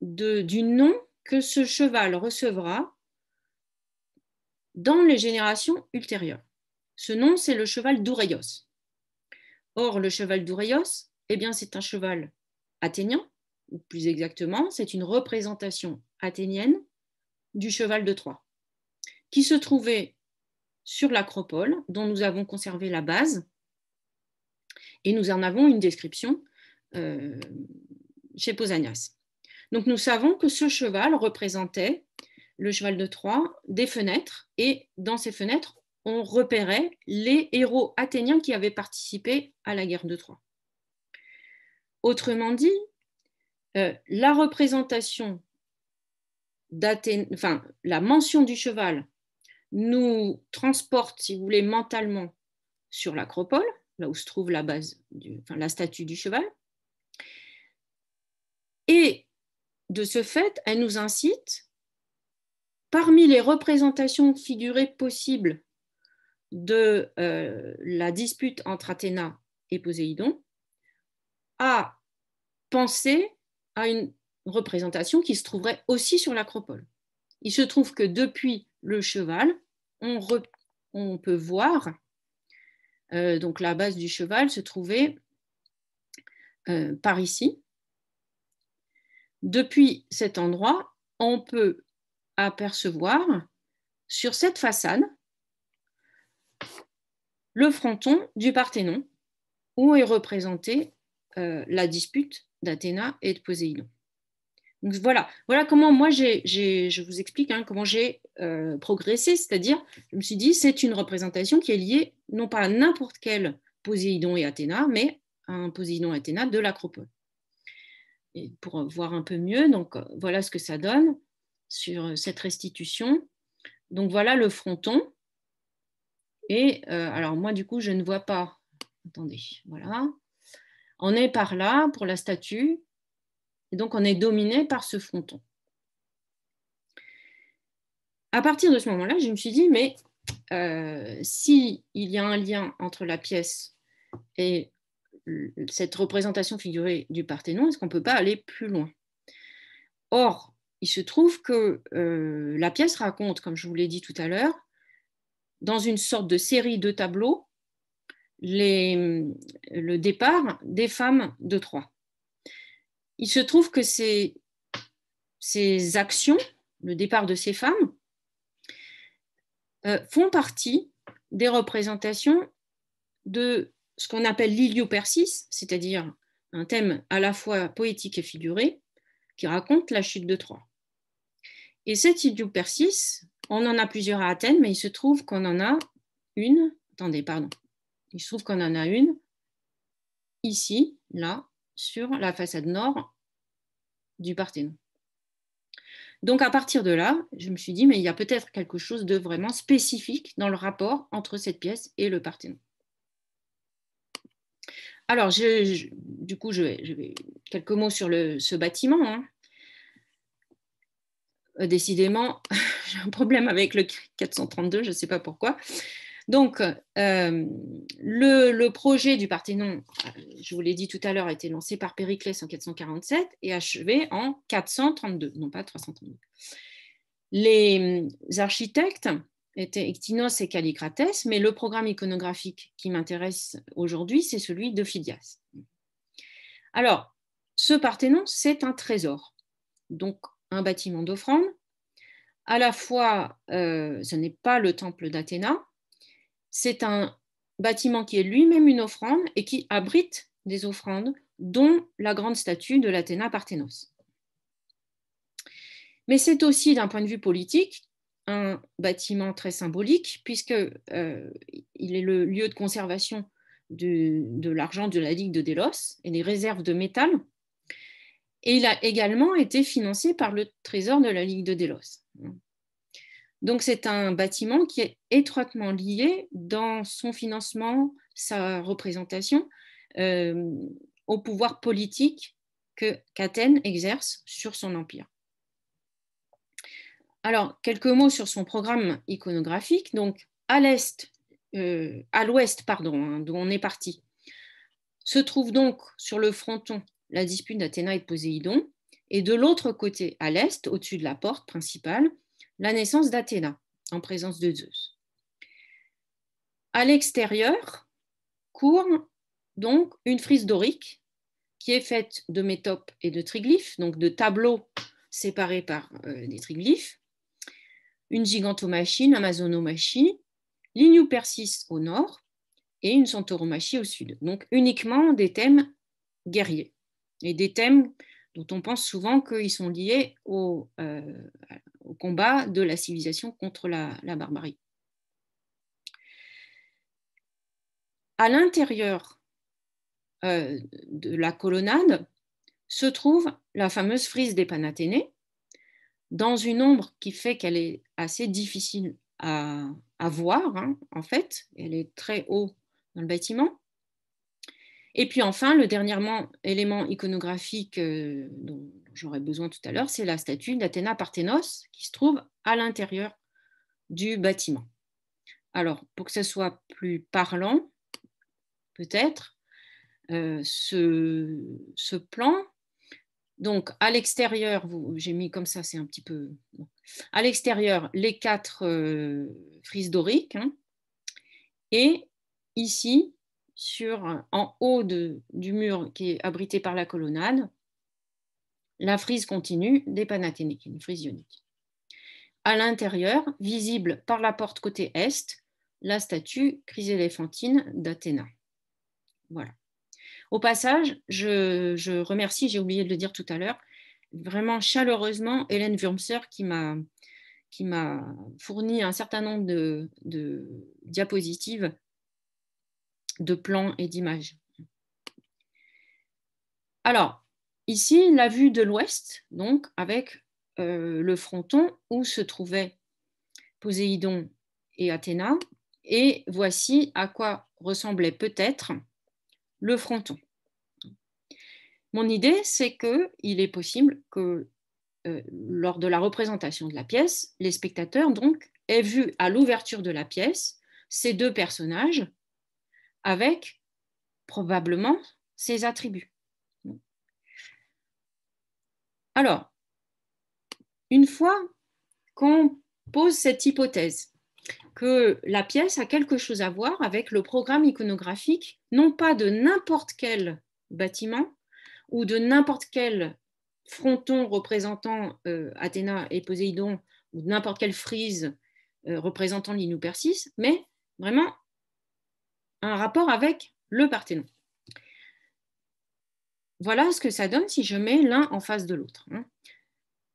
du nom que ce cheval recevra dans les générations ultérieures. Ce nom, c'est le cheval d'Oureios. Or, le cheval d'Oureios, eh bien, c'est un cheval athénien, ou plus exactement, c'est une représentation athénienne du cheval de Troie, qui se trouvait sur l'acropole, dont nous avons conservé la base, et nous en avons une description chez Pausanias. Donc nous savons que ce cheval représentait, le cheval de Troie, des fenêtres, et dans ces fenêtres, on repérait les héros athéniens qui avaient participé à la guerre de Troie. Autrement dit, la représentation la mention du cheval nous transporte, si vous voulez, mentalement sur l'acropole, là où se trouve la base, la statue du cheval. Et de ce fait, elle nous incite, parmi les représentations figurées possibles de la dispute entre Athéna et Poséidon, à penser à une représentation qui se trouverait aussi sur l'acropole. Il se trouve que depuis le cheval, on peut voir, donc la base du cheval se trouvait par ici. Depuis cet endroit, on peut apercevoir sur cette façade le fronton du Parthénon, où est représentée la dispute d'Athéna et de Poséidon. Donc voilà comment moi, je vous explique comment j'ai progressé, c'est-à-dire, je me suis dit, c'est une représentation qui est liée non pas à n'importe quel Poséidon et Athéna, mais à un Poséidon et Athéna de l'acropole. Et pour voir un peu mieux, donc voilà ce que ça donne sur cette restitution. Donc voilà le fronton. Et alors moi, du coup, je ne vois pas. Attendez, voilà. On est par là pour la statue. Et donc, on est dominé par ce fronton. À partir de ce moment-là, je me suis dit, mais s'il y a un lien entre la pièce et cette représentation figurée du Parthénon, est-ce qu'on ne peut pas aller plus loin? Or, il se trouve que la pièce raconte, comme je vous l'ai dit tout à l'heure, dans une sorte de série de tableaux, le départ des femmes de Troie. Il se trouve que ces actions, le départ de ces femmes, font partie des représentations de ce qu'on appelle l'Iliopersis, c'est-à-dire un thème à la fois poétique et figuré, qui raconte la chute de Troie. Et cette Iliopersis, on en a plusieurs à Athènes, mais il se trouve qu'on en a une, il se trouve qu'on en a une ici, là, sur la façade nord du Parthénon. Donc à partir de là, je me suis dit, mais il y a peut-être quelque chose de vraiment spécifique dans le rapport entre cette pièce et le Parthénon. Alors, du coup, je vais quelques mots sur ce bâtiment. Décidément, j'ai un problème avec le 432, je ne sais pas pourquoi. Donc, le projet du Parthénon, je vous l'ai dit tout à l'heure, a été lancé par Périclès en 447 et achevé en 432, non pas 332. Les architectes étaient Ectinos et Callicrates, mais le programme iconographique qui m'intéresse aujourd'hui, c'est celui de Phidias. Alors, ce Parthénon, c'est un trésor, donc un bâtiment d'offrande. À la fois, ce n'est pas le temple d'Athéna, c'est un bâtiment qui est lui-même une offrande et qui abrite des offrandes, dont la grande statue de l'Athéna Parthénos. Mais c'est aussi, d'un point de vue politique, un bâtiment très symbolique, puisqu'il est le lieu de conservation de l'argent de la Ligue de Délos et des réserves de métal. Et il a également été financé par le trésor de la Ligue de Délos. Donc c'est un bâtiment qui est étroitement lié dans son financement, sa représentation, au pouvoir politique qu'Athènes exerce sur son empire. Alors, quelques mots sur son programme iconographique. Donc, à l'ouest, d'où on est parti, se trouve donc sur le fronton la dispute d'Athéna et de Poséidon, et de l'autre côté, à l'est, au-dessus de la porte principale, la naissance d'Athéna, en présence de Zeus. À l'extérieur court donc une frise dorique qui est faite de métopes et de triglyphes, donc de tableaux séparés par des triglyphes, une gigantomachie, une amazonomachie, l'Inu-Persis au nord et une centauromachie au sud. Donc uniquement des thèmes guerriers et des thèmes dont on pense souvent qu'ils sont liés au combat de la civilisation contre la barbarie. À l'intérieur de la colonnade se trouve la fameuse frise des Panathénées, dans une ombre qui fait qu'elle est assez difficile à voir, hein, en fait. Elle est très haut dans le bâtiment. Et puis enfin, le dernier élément iconographique dont j'aurais besoin tout à l'heure, c'est la statue d'Athéna Parthénos qui se trouve à l'intérieur du bâtiment. Alors, pour que ce soit plus parlant, peut-être, ce plan, donc à l'extérieur, j'ai mis comme ça, c'est un petit peu... Bon. À l'extérieur, les 4 frises doriques, hein, et ici, en haut du mur qui est abrité par la colonnade, la frise continue des Panathénées, qui est une frise ionique. À l'intérieur, visible par la porte côté est, la statue chryséléphantine d'Athéna. Voilà. Au passage, je remercie, j'ai oublié de le dire tout à l'heure, vraiment chaleureusement Hélène Wurmser qui m'a fourni un certain nombre de diapositives, de plans et d'images. Alors, ici, la vue de l'ouest, donc avec le fronton où se trouvaient Poséidon et Athéna, et voici à quoi ressemblait peut-être le fronton. Mon idée, c'est qu'il est possible que lors de la représentation de la pièce, les spectateurs donc aient vu à l'ouverture de la pièce ces 2 personnages avec probablement ces attributs. Alors, une fois qu'on pose cette hypothèse que la pièce a quelque chose à voir avec le programme iconographique, non pas de n'importe quel bâtiment ou de n'importe quel fronton représentant Athéna et Poséidon, ou n'importe quelle frise représentant l'Inu-Persis, mais vraiment un rapport avec le Parthénon. Voilà ce que ça donne si je mets l'un en face de l'autre.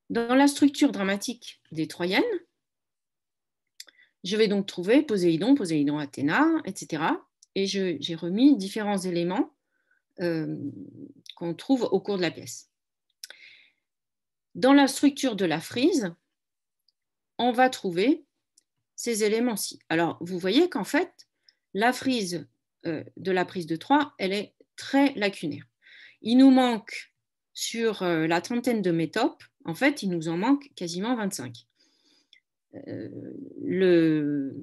Dans la structure dramatique des Troyennes, je vais donc trouver Poséidon, Athéna, etc. Et j'ai remis différents éléments qu'on trouve au cours de la pièce. Dans la structure de la frise, on va trouver ces éléments-ci. Alors, vous voyez qu'en fait, la frise de la prise de Troie, elle est très lacunaire. Il nous manque sur la trentaine de métopes, en fait, il nous en manque quasiment 25. Le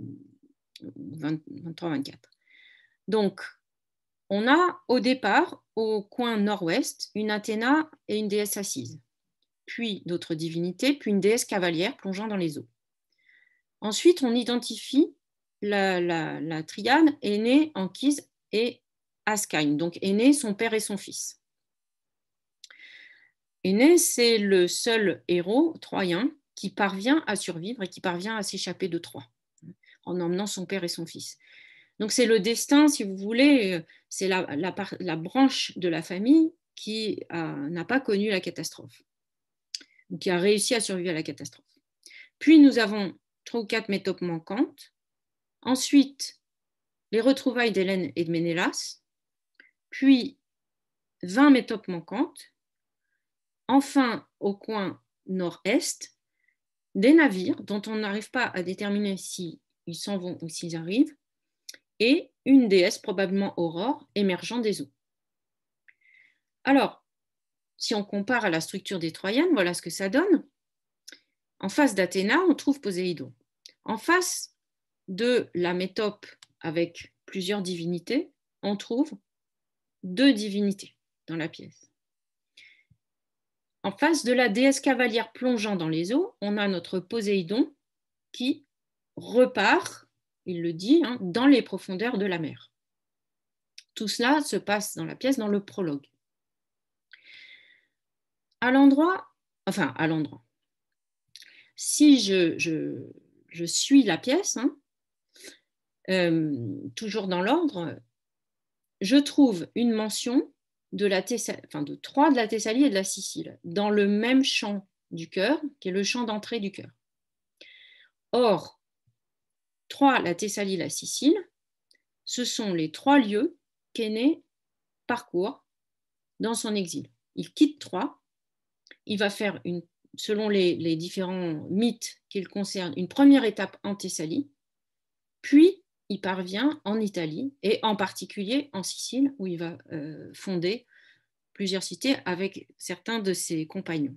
23-24. Donc, on a au départ, au coin nord-ouest, une Athéna et une déesse assise, puis d'autres divinités, puis une déesse cavalière plongeant dans les eaux. Ensuite, on identifie la triade Énée, Anchise et Ascagne, donc Énée, son père et son fils. Énée, c'est le seul héros troyen qui parvient à survivre et qui parvient à s'échapper de Troie en emmenant son père et son fils. Donc c'est le destin, si vous voulez, c'est la branche de la famille qui n'a pas connu la catastrophe, qui a réussi à survivre à la catastrophe. Puis nous avons 3 ou 4 métopes manquantes. Ensuite, les retrouvailles d'Hélène et de Ménélas, puis 20 métopes manquantes. Enfin, au coin nord-est, des navires dont on n'arrive pas à déterminer s'ils s'en vont ou s'ils arrivent, et une déesse, probablement Aurore, émergeant des eaux. Alors, si on compare à la structure des Troyennes, voilà ce que ça donne. En face d'Athéna, on trouve Poséidon. En face de la métope avec plusieurs divinités, on trouve 2 divinités dans la pièce. en face de la déesse cavalière plongeant dans les eaux, on a notre Poséidon qui repart, il le dit, hein, dans les profondeurs de la mer. Tout cela se passe dans la pièce, dans le prologue. À l'endroit, si je suis la pièce, hein, toujours dans l'ordre, je trouve une mention de 3 de la Thessalie et de la Sicile, dans le même champ du chœur, qui est le champ d'entrée du chœur. Or, 3, la Thessalie, la Sicile, ce sont les 3 lieux qu'Énée parcourt dans son exil. Il quitte Troie, il va faire, selon les différents mythes qu'il concerne, une première étape en Thessalie, puis il parvient en Italie, et en particulier en Sicile, où il va fonder plusieurs cités avec certains de ses compagnons.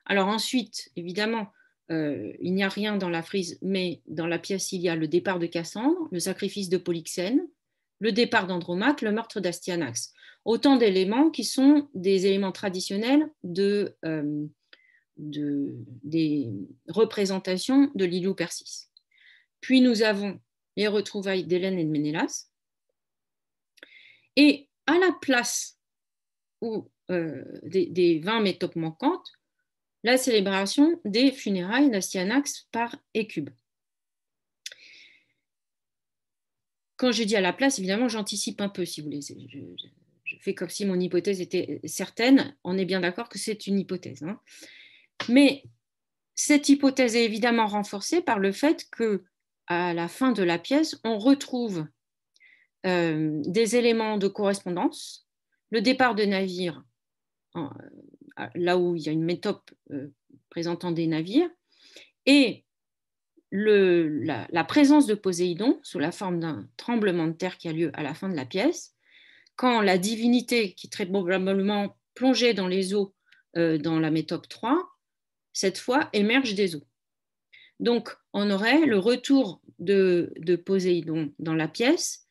Alors ensuite, évidemment, il n'y a rien dans la frise, mais dans la pièce, il y a le départ de Cassandre, le sacrifice de Polyxène, le départ d'Andromaque, le meurtre d'Astyanax. Autant d'éléments qui sont des éléments traditionnels des représentations de l'Iliou-Persis. Puis nous avons les retrouvailles d'Hélène et de Ménélas. Et à la place des 20 métopes manquantes, la célébration des funérailles d'Astyanax par Hécube. Quand je dis à la place, évidemment, j'anticipe un peu, si vous voulez. Je fais comme si mon hypothèse était certaine. On est bien d'accord que c'est une hypothèse, hein. Mais cette hypothèse est évidemment renforcée par le fait qu'à la fin de la pièce, on retrouve des éléments de correspondance, le départ de navires, là où il y a une métope présentant des navires, et la présence de Poséidon sous la forme d'un tremblement de terre qui a lieu à la fin de la pièce, quand la divinité qui très probablement plongeait dans les eaux dans la métope 3, cette fois émerge des eaux. Donc on aurait le retour de Poséidon dans la pièce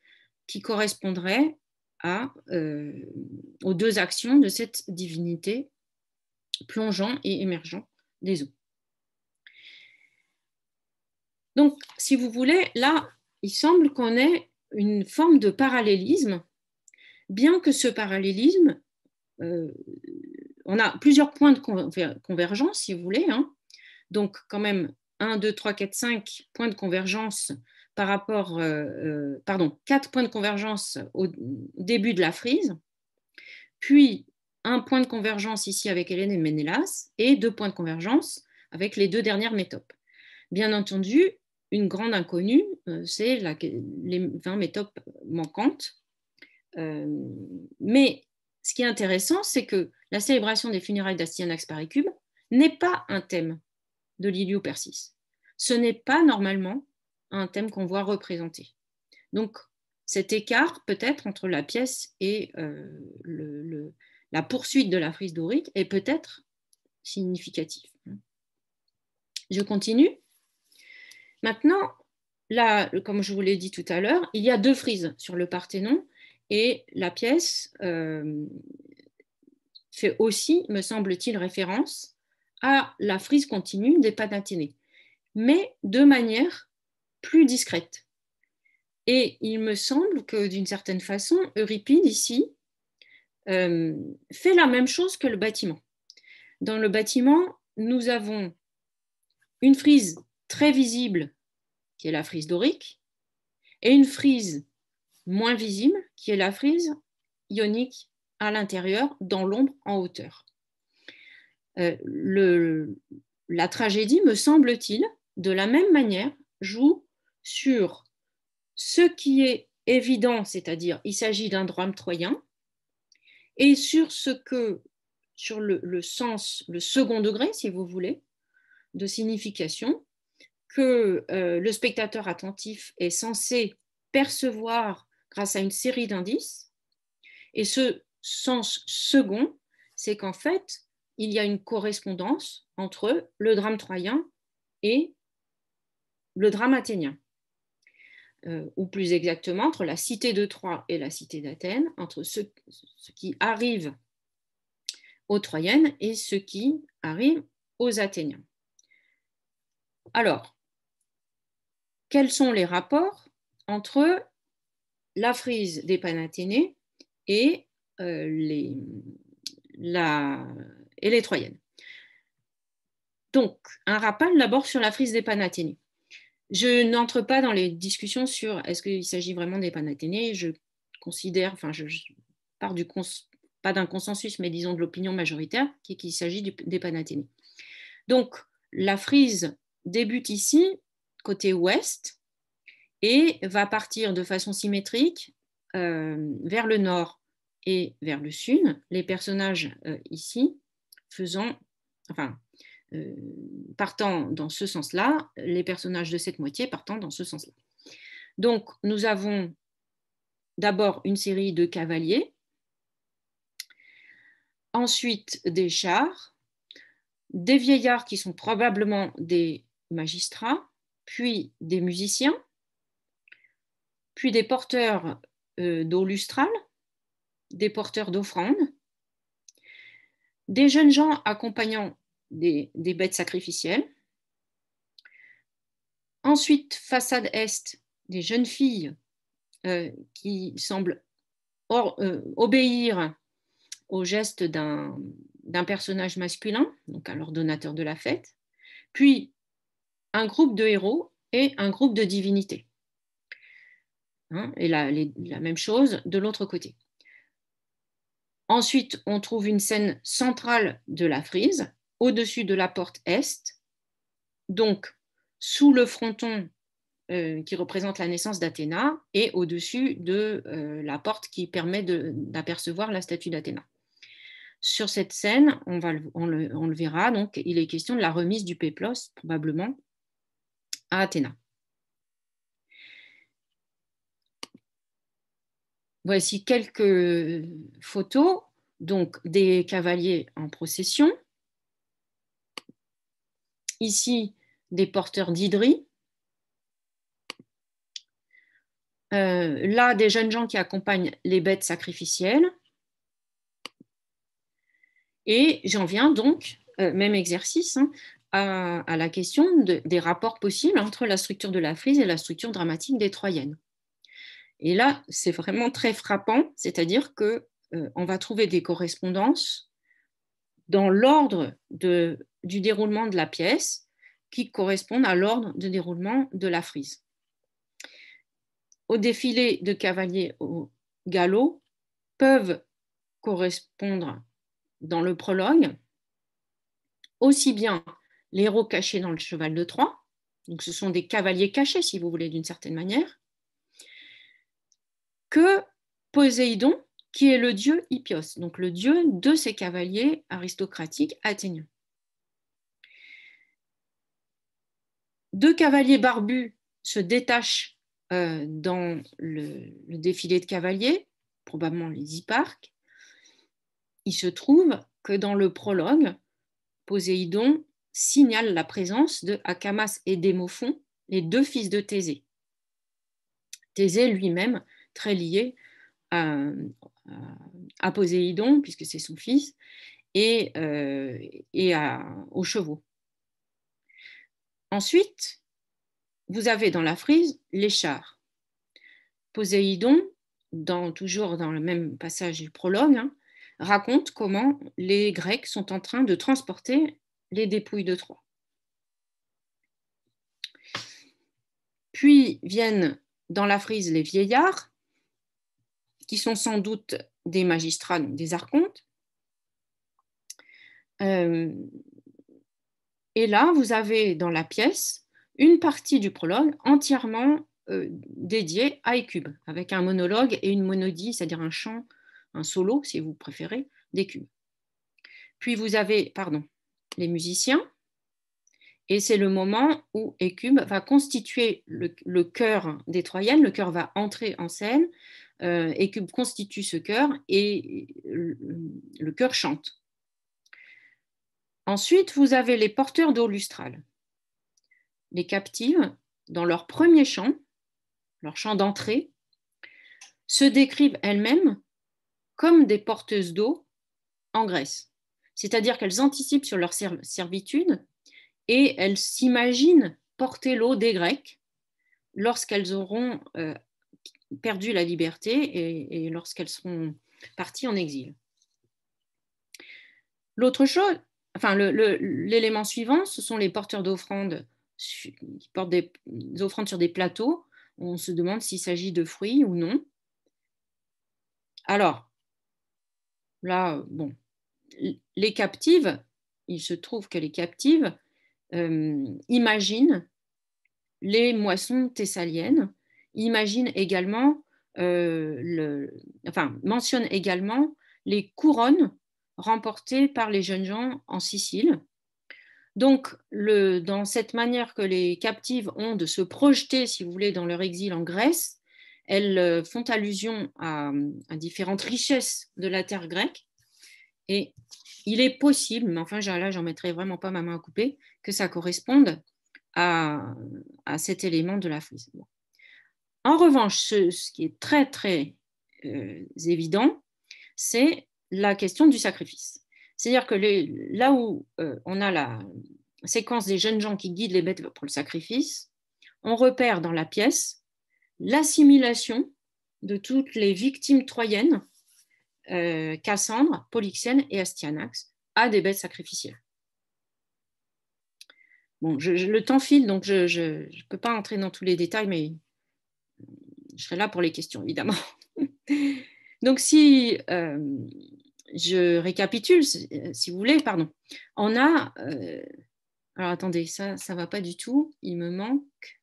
qui correspondrait aux 2 actions de cette divinité plongeant et émergeant des eaux. Donc, si vous voulez, là, il semble qu'on ait une forme de parallélisme, bien que ce parallélisme, on a plusieurs points de convergence, si vous voulez, hein. Donc quand même 1, 2, 3, 4, 5 points de convergence par rapport, 4 points de convergence au début de la frise, puis un point de convergence ici avec Hélène et Ménélas, et 2 points de convergence avec les 2 dernières métopes. Bien entendu, une grande inconnue, c'est les 20 métopes manquantes. Mais ce qui est intéressant, c'est que la célébration des funérailles d'Astyanax par Hécube n'est pas un thème de l'Iliou-Persis. Ce n'est pas normalement un thème qu'on voit représenté. Donc, cet écart peut-être entre la pièce et la poursuite de la frise dorique est peut-être significatif. Je continue. Maintenant, là, comme je vous l'ai dit tout à l'heure, il y a 2 frises sur le Parthénon et la pièce fait aussi, me semble-t-il, référence à la frise continue des Panathénées, mais de manière plus discrète. Et il me semble que d'une certaine façon, Euripide ici fait la même chose que le bâtiment. Dans le bâtiment, nous avons une frise très visible, qui est la frise dorique, et une frise moins visible, qui est la frise ionique à l'intérieur, dans l'ombre, en hauteur. La tragédie, me semble-t-il, de la même manière, joue sur ce qui est évident, c'est-à-dire il s'agit d'un drame troyen, et sur le sens, le second degré, si vous voulez, de signification, que le spectateur attentif est censé percevoir grâce à une série d'indices. Et ce sens second, c'est qu'en fait, il y a une correspondance entre le drame troyen et le drame athénien. Ou plus exactement, entre la cité de Troie et la cité d'Athènes, entre ce qui arrive aux Troyennes et ce qui arrive aux Athéniens. Alors, quels sont les rapports entre la frise des Panathénées et les Troyennes? Donc, un rappel d'abord sur la frise des Panathénées. Je n'entre pas dans les discussions sur est-ce qu'il s'agit vraiment des Panathénées. Je considère, enfin, je pars pas d'un consensus, mais disons de l'opinion majoritaire, qu'il s'agit des Panathénées. Donc, la frise débute ici, côté ouest, et va partir de façon symétrique vers le nord et vers le sud. Les personnages ici partant dans ce sens-là, les personnages de cette moitié partant dans ce sens-là. Donc, nous avons d'abord une série de cavaliers, ensuite des chars, des vieillards qui sont probablement des magistrats, puis des musiciens, puis des porteurs d'eau lustrale, des porteurs d'offrandes, des jeunes gens accompagnant des bêtes sacrificielles. Ensuite, façade est, des jeunes filles qui semblent obéir au geste d'un personnage masculin, donc à l'ordonnateur de la fête, puis un groupe de héros et un groupe de divinités. Et la même chose de l'autre côté. Ensuite, on trouve une scène centrale de la frise, au-dessus de la porte est, donc sous le fronton qui représente la naissance d'Athéna et au-dessus de la porte qui permet d'apercevoir la statue d'Athéna. Sur cette scène, on le verra, donc il est question de la remise du péplos, probablement, à Athéna. Voici quelques photos donc, des cavaliers en procession. Ici, des porteurs d'hydrie. Là, des jeunes gens qui accompagnent les bêtes sacrificielles. Et j'en viens donc, même exercice, à la question des rapports possibles entre la structure de la frise et la structure dramatique des Troyennes. Et là, c'est vraiment très frappant, c'est-à-dire qu'on va trouver des correspondances dans l'ordre du déroulement de la pièce qui correspondent à l'ordre de déroulement de la frise. Au défilé de cavaliers au galop peuvent correspondre dans le prologue aussi bien les héros cachés dans le cheval de Troie, donc ce sont des cavaliers cachés si vous voulez d'une certaine manière, que Poséidon, qui est le dieu Hippios, donc le dieu de ces cavaliers aristocratiques athéniens. Deux cavaliers barbus se détachent dans le défilé de cavaliers, probablement les hipparques. Il se trouve que dans le prologue, Poséidon signale la présence de Acamas et Démophon, les deux fils de Thésée. Thésée lui-même, très lié à Poséidon, puisque c'est son fils, et aux chevaux. Ensuite, vous avez dans la frise les chars. Poséidon, toujours dans le même passage du prologue, raconte comment les Grecs sont en train de transporter les dépouilles de Troie. Puis viennent dans la frise les vieillards, qui sont sans doute des magistrats, donc des archontes. Et là, vous avez dans la pièce une partie du prologue entièrement dédiée à Hécube, avec un monologue et une monodie, c'est-à-dire un chant, un solo, si vous préférez, d'Hécube. Puis vous avez, les musiciens, et c'est le moment où Hécube va constituer le chœur des Troyennes, le chœur va entrer en scène, Hécube constitue ce chœur et le chœur chante. Ensuite, vous avez les porteurs d'eau lustrale. Les captives, dans leur premier chant, leur chant d'entrée, se décrivent elles-mêmes comme des porteuses d'eau en Grèce. c'est-à-dire qu'elles anticipent sur leur servitude et elles s'imaginent porter l'eau des Grecs lorsqu'elles auront perdu la liberté et lorsqu'elles seront parties en exil. L'autre chose, l'élément suivant, ce sont les porteurs d'offrandes qui portent des offrandes sur des plateaux. On se demande s'il s'agit de fruits ou non. Alors, là, bon, les captives, il se trouve que les captives imaginent les moissons thessaliennes, imaginent également, mentionnent également les couronnes remportées par les jeunes gens en Sicile. Donc, dans cette manière que les captives ont de se projeter, si vous voulez, dans leur exil en Grèce, elles font allusion à différentes richesses de la terre grecque. Et il est possible, mais enfin là, j'en mettrai vraiment pas ma main à couper, que ça corresponde à cet élément de la frise. Bon. En revanche, ce qui est très, très évident, c'est la question du sacrifice. C'est-à-dire que là où on a la séquence des jeunes gens qui guident les bêtes pour le sacrifice, on repère dans la pièce l'assimilation de toutes les victimes troyennes, Cassandre, Polyxène et Astyanax, à des bêtes sacrificielles. Bon, le temps file, donc je ne peux pas entrer dans tous les détails, mais je serai là pour les questions, évidemment. Donc, si je récapitule, si vous voulez, pardon, on a... alors, attendez, ça ne va pas du tout. Il me manque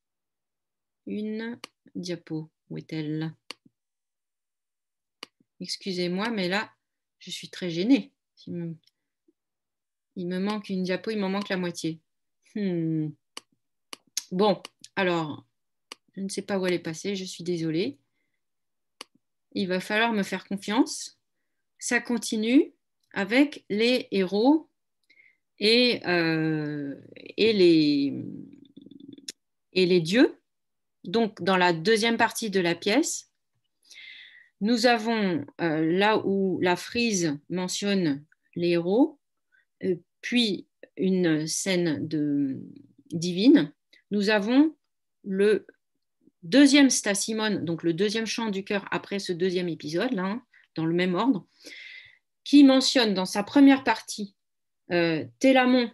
une diapo. Où est-elle ? Excusez-moi, mais là, je suis très gênée. Il me manque une diapo, il m'en manque la moitié. Bon, alors, je ne sais pas où elle est passée, je suis désolée. Il va falloir me faire confiance. Ça continue avec les héros et les dieux. Donc, dans la deuxième partie de la pièce, nous avons là où la frise mentionne les héros, puis une scène divine. Nous avons le deuxième Stasimon, donc le deuxième chant du chœur après ce deuxième épisode, là, hein, dans le même ordre, qui mentionne dans sa première partie Télamon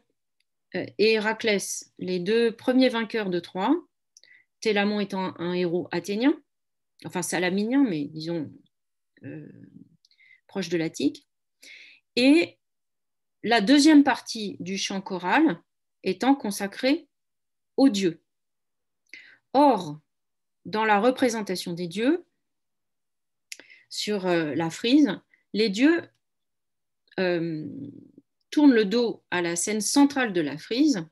et Héraclès, les deux premiers vainqueurs de Troie, Télamon étant un héros athénien, enfin salaminien, mais disons proche de l'Attique, et la deuxième partie du chant choral étant consacrée aux dieux. Or, dans la représentation des dieux, sur la frise, les dieux tournent le dos à la scène centrale de la frise,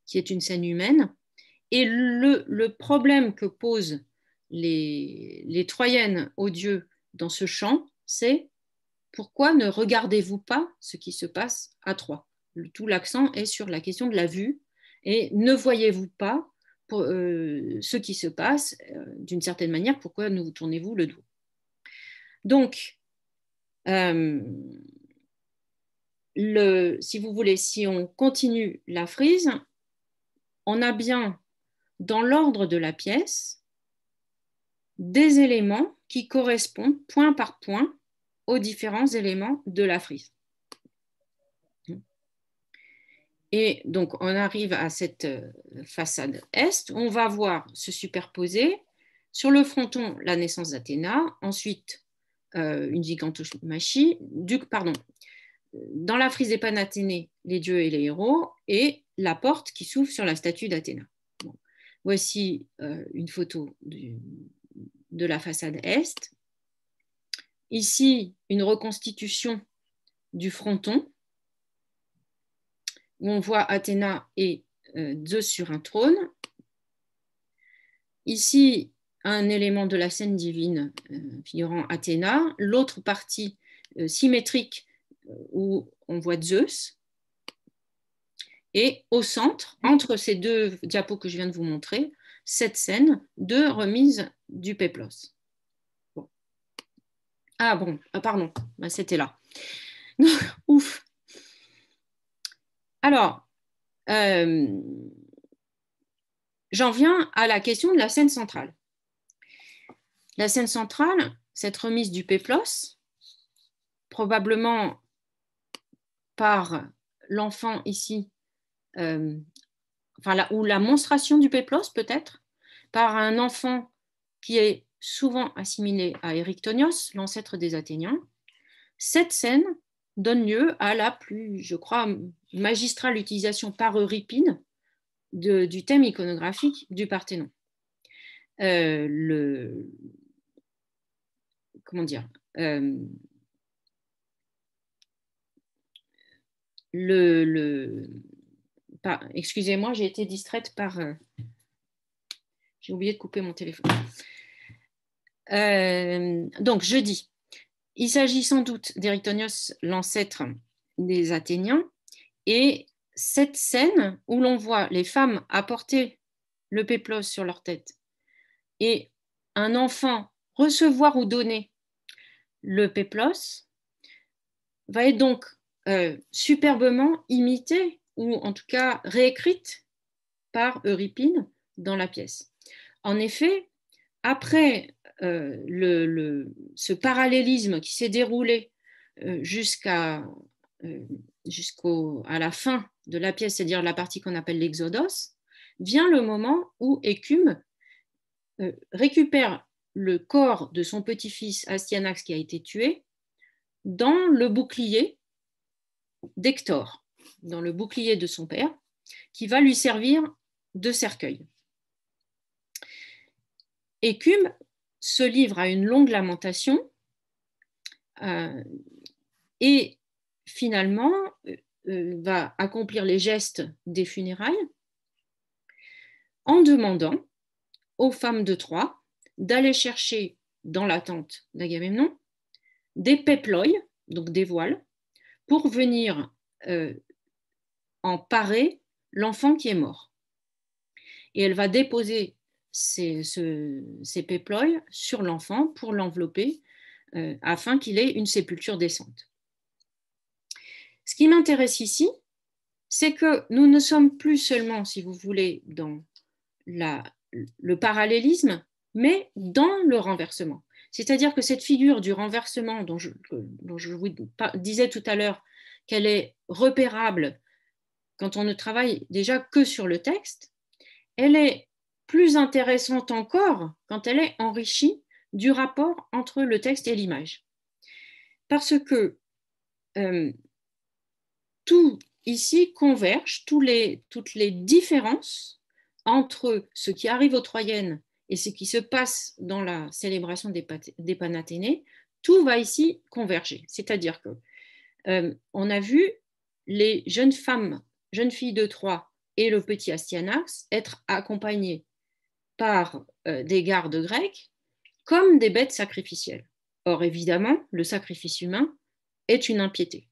qui est une scène humaine, et le problème que posent les Troyennes aux dieux dans ce chant, c'est pourquoi ne regardez-vous pas ce qui se passe à Troie ? Tout l'accent est sur la question de la vue, et ne voyez-vous pas ce qui se passe d'une certaine manière, pourquoi ne vous tournez-vous le dos ? Donc, si vous voulez, si on continue la frise, on a bien dans l'ordre de la pièce des éléments qui correspondent point par point aux différents éléments de la frise. Et donc, on arrive à cette façade est, on va voir se superposer sur le fronton la naissance d'Athéna, ensuite une gigantomachie, dans la frise des Panathénées, les dieux et les héros, et la porte qui s'ouvre sur la statue d'Athéna. Bon. Voici une photo de la façade est. Ici, une reconstitution du fronton, où on voit Athéna et Zeus sur un trône. Ici, un élément de la scène divine figurant Athéna. L'autre partie symétrique où on voit Zeus. Et au centre, entre ces deux diapos que je viens de vous montrer, cette scène de remise du péplos. Bon. Ah bon, pardon, c'était là. Ouf. Alors, j'en viens à la question de la scène centrale. La scène centrale, cette remise du péplos, probablement par l'enfant ici, ou la monstration du péplos peut-être, par un enfant qui est souvent assimilé à Éryctonios, l'ancêtre des Athéniens. Cette scène donne lieu à la plus, je crois, magistrale utilisation par Euripide du thème iconographique du Parthénon. Comment dire, excusez-moi, j'ai été distraite par... j'ai oublié de couper mon téléphone. Donc, je dis, il s'agit sans doute d'Éryctonios, l'ancêtre des Athéniens, et cette scène où l'on voit les femmes apporter le péplos sur leur tête et un enfant recevoir ou donner le péplos va être donc superbement imitée ou en tout cas réécrite par Euripide dans la pièce. En effet, après ce parallélisme qui s'est déroulé jusqu'à la fin de la pièce, c'est-à-dire la partie qu'on appelle l'Exodos, vient le moment où Écume récupère le corps de son petit-fils Astyanax qui a été tué dans le bouclier d'Hector, dans le bouclier de son père, qui va lui servir de cercueil. Écume se livre à une longue lamentation et finalement va accomplir les gestes des funérailles en demandant aux femmes de Troie d'aller chercher dans la tente d'Agamemnon des péploi, donc des voiles, pour venir en parer l'enfant qui est mort. Et elle va déposer ces péploi sur l'enfant pour l'envelopper afin qu'il ait une sépulture décente. Ce qui m'intéresse ici, c'est que nous ne sommes plus seulement, si vous voulez, dans le parallélisme, mais dans le renversement. C'est-à-dire que cette figure du renversement dont je vous disais tout à l'heure qu'elle est repérable quand on ne travaille déjà que sur le texte, elle est plus intéressante encore quand elle est enrichie du rapport entre le texte et l'image. Parce que tout ici converge, toutes les différences entre ce qui arrive aux Troyennes et ce qui se passe dans la célébration des Panathénées, tout va ici converger. C'est-à-dire que on a vu les jeunes filles de Troie et le petit Astyanax être accompagnés par des gardes grecs comme des bêtes sacrificielles. Or, évidemment, le sacrifice humain est une impiété.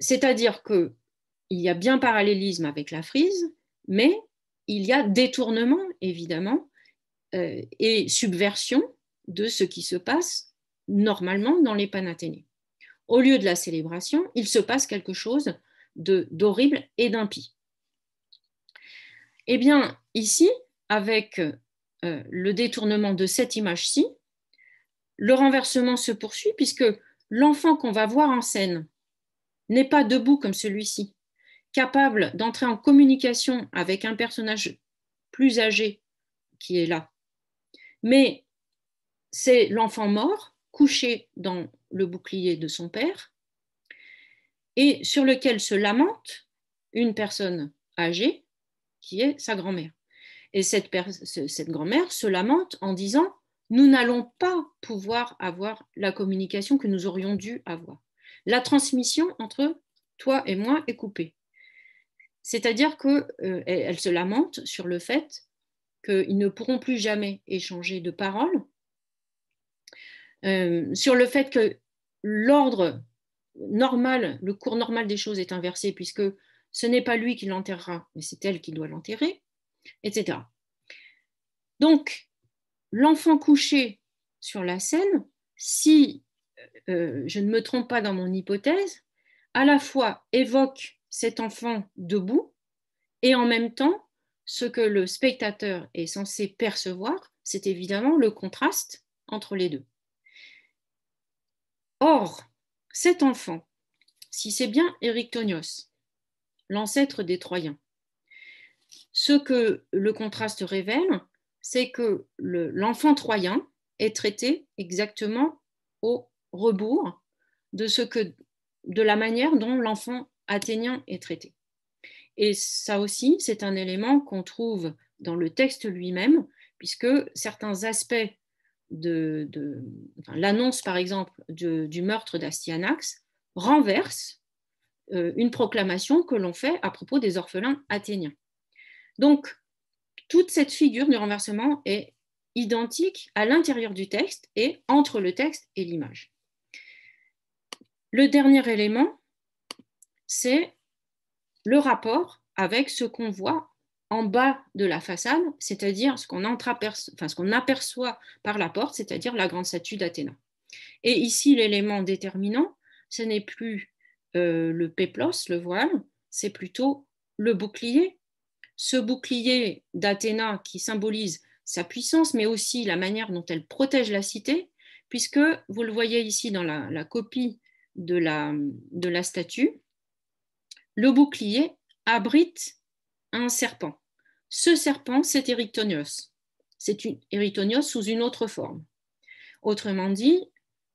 C'est-à-dire qu'il y a bien parallélisme avec la frise, mais il y a détournement, évidemment, et subversion de ce qui se passe normalement dans les Panathénées. Au lieu de la célébration, il se passe quelque chose d'horrible et d'impie. Eh bien, ici, avec le détournement de cette image-ci, le renversement se poursuit puisque l'enfant qu'on va voir en scène n'est pas debout comme celui-ci, capable d'entrer en communication avec un personnage plus âgé qui est là. Mais c'est l'enfant mort, couché dans le bouclier de son père, et sur lequel se lamente une personne âgée qui est sa grand-mère. Et cette grand-mère se lamente en disant « Nous n'allons pas pouvoir avoir la communication que nous aurions dû avoir. La transmission entre toi et moi est coupée. » C'est-à-dire qu'elle se lamente sur le fait qu'ils ne pourront plus jamais échanger de paroles, sur le fait que l'ordre normal, le cours normal des choses est inversé puisque ce n'est pas lui qui l'enterrera, mais c'est elle qui doit l'enterrer, etc. Donc, l'enfant couché sur la scène, si je ne me trompe pas dans mon hypothèse, à la fois évoque cet enfant debout et en même temps, ce que le spectateur est censé percevoir, c'est évidemment le contraste entre les deux. Or, cet enfant, si c'est bien Éryctonios, l'ancêtre des Troyens, ce que le contraste révèle, c'est que l'enfant troyen est traité exactement au rebours de la manière dont l'enfant athénien est traité. Et ça aussi, c'est un élément qu'on trouve dans le texte lui-même, puisque certains aspects l'annonce, par exemple, du meurtre d'Astyanax renverse une proclamation que l'on fait à propos des orphelins athéniens. Donc, toute cette figure du renversement est identique à l'intérieur du texte et entre le texte et l'image. Le dernier élément, c'est le rapport avec ce qu'on voit en bas de la façade, c'est-à-dire ce qu'on aperçoit par la porte, c'est-à-dire la grande statue d'Athéna. Et ici, l'élément déterminant, ce n'est plus le péplos, le voile, c'est plutôt le bouclier. Ce bouclier d'Athéna qui symbolise sa puissance, mais aussi la manière dont elle protège la cité, puisque vous le voyez ici dans la copie de la statue, le bouclier abrite un serpent. Ce serpent, c'est Éryctonios. C'est Éryctonios sous une autre forme. Autrement dit,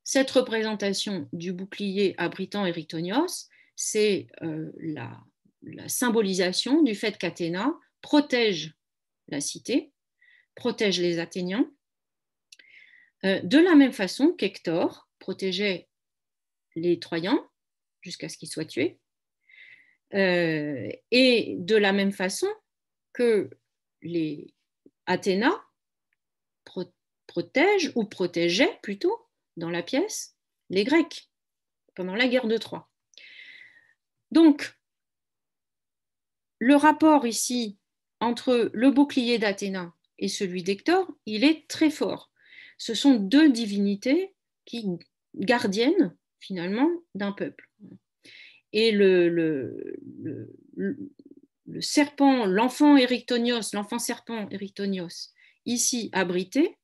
cette représentation du bouclier abritant Éryctonios, c'est la symbolisation du fait qu'Athéna protège la cité, protège les Athéniens, de la même façon qu'Hector protégeait les Troyens jusqu'à ce qu'ils soient tués, et de la même façon que les Athéna protègent ou protégeaient plutôt dans la pièce les Grecs pendant la guerre de Troie. Donc, le rapport ici entre le bouclier d'Athéna et celui d'Hector, il est très fort. Ce sont deux divinités gardiennes finalement d'un peuple. Et le serpent, l'enfant Éryctonios, l'enfant serpent Éryctonios, ici abrité,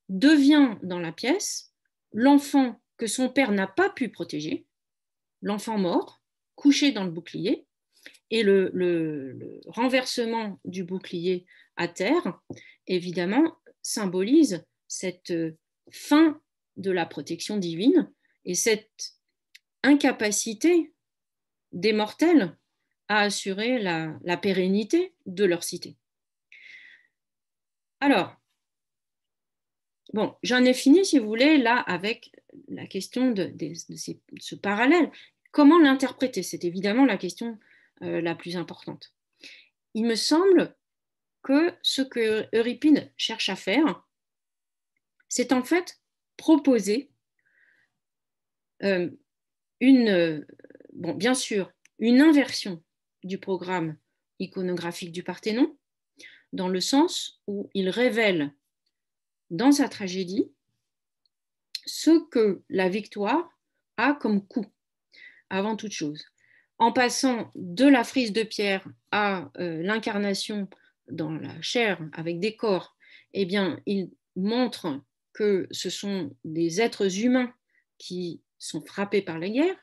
devient dans la pièce l'enfant que son père n'a pas pu protéger, l'enfant mort, couché dans le bouclier, et le renversement du bouclier à terre, évidemment, symbolise cette fin de la protection divine et cette incapacité des mortels à assurer la pérennité de leur cité. Alors, bon, j'en ai fini, si vous voulez, là, avec la question de ce parallèle. Comment l'interpréter? C'est évidemment la question la plus importante. Il me semble que ce que Euripide cherche à faire, c'est en fait proposer bien sûr, une inversion du programme iconographique du Parthénon, dans le sens où il révèle dans sa tragédie ce que la victoire a comme coût, avant toute chose. En passant de la frise de pierre à l'incarnation dans la chair avec des corps, eh bien, il montre que ce sont des êtres humains qui sont frappés par la guerre.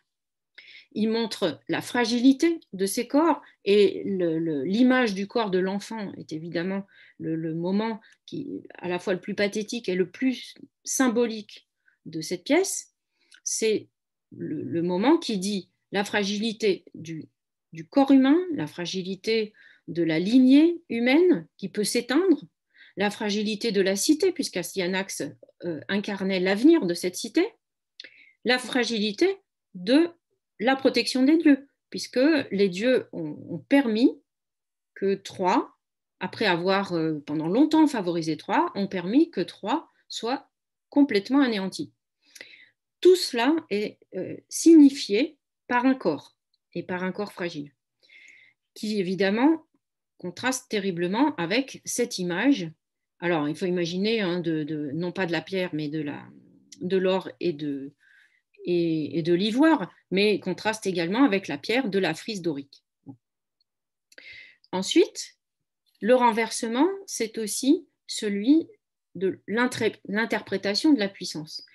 Il montre la fragilité de ces corps et l'image du corps de l'enfant est évidemment le moment qui à la fois le plus pathétique et le plus symbolique de cette pièce. C'est le moment qui dit la fragilité du corps humain, la fragilité de la lignée humaine qui peut s'éteindre, la fragilité de la cité, puisqu'Astyanax incarnait l'avenir de cette cité, la fragilité de la protection des dieux, puisque les dieux ont permis que Troie, après avoir pendant longtemps favorisé Troie, ont permis que Troie soit complètement anéantie. Tout cela est signifié par un corps, et par un corps fragile, qui évidemment contraste terriblement avec cette image. Alors, il faut imaginer non pas de la pierre, mais de l'or et et de l'ivoire, mais contraste également avec la pierre de la frise dorique. Ensuite, le renversement, c'est aussi celui de l'interprétation de la puissance.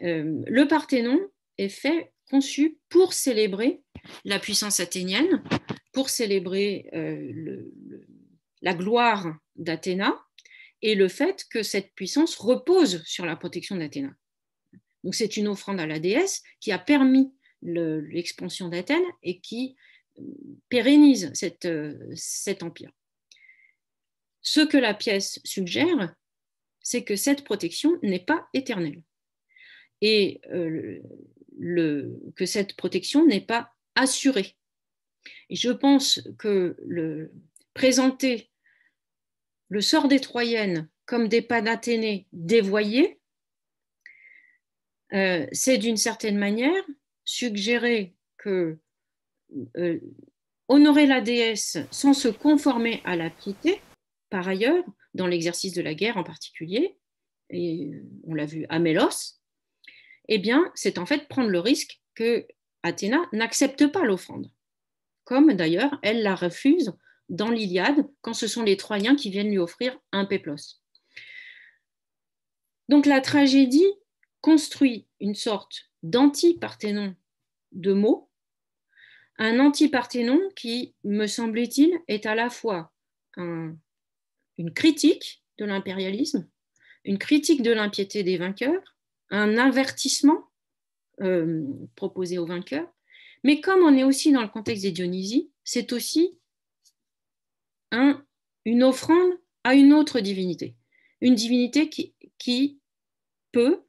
Le Parthénon est conçu pour célébrer la puissance athénienne, pour célébrer la gloire d'Athéna et le fait que cette puissance repose sur la protection d'Athéna. Donc c'est une offrande à la déesse qui a permis l'expansion d'Athènes et qui pérennise cet empire. Ce que la pièce suggère, c'est que cette protection n'est pas éternelle et que cette protection n'est pas assurée. Et je pense que présenter le sort des Troyennes comme des Panathénées dévoyées, c'est d'une certaine manière suggérer que honorer la déesse sans se conformer à la piété, par ailleurs, dans l'exercice de la guerre en particulier, et on l'a vu à Mélos, eh bien, c'est en fait prendre le risque que Athéna n'accepte pas l'offrande, comme d'ailleurs elle la refuse dans l'Iliade quand ce sont les Troyens qui viennent lui offrir un péplos. Donc la tragédie construit une sorte d'anti-Parthénon de mots, un anti-Parthénon qui, me semble-t-il, est à la fois une critique de l'impérialisme, une critique de l'impiété des vainqueurs, un avertissement proposé aux vainqueurs, mais comme on est aussi dans le contexte des Dionysies, c'est aussi une offrande à une autre divinité, une divinité qui peut,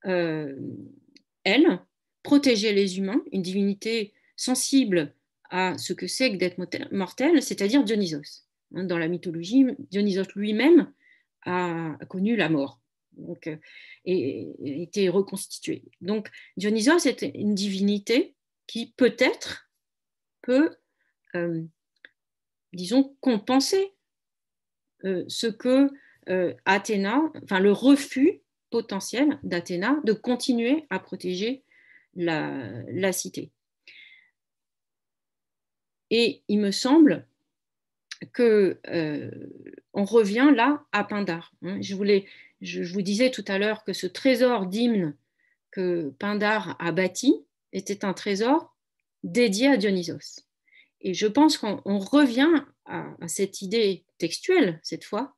elle, protéger les humains, une divinité sensible à ce que c'est que d'être mortel, c'est-à-dire Dionysos. Dans la mythologie, Dionysos lui-même a connu la mort, donc, et été reconstitué. Donc Dionysos est une divinité qui peut-être peut, disons, compenser ce que Athéna, enfin le refus potentiel d'Athéna de continuer à protéger la cité. Et il me semble que on revient là à Pindare. Je vous disais tout à l'heure que ce trésor d'hymnes que Pindare a bâti était un trésor dédié à Dionysos. Et je pense qu'on revient à cette idée textuelle, cette fois,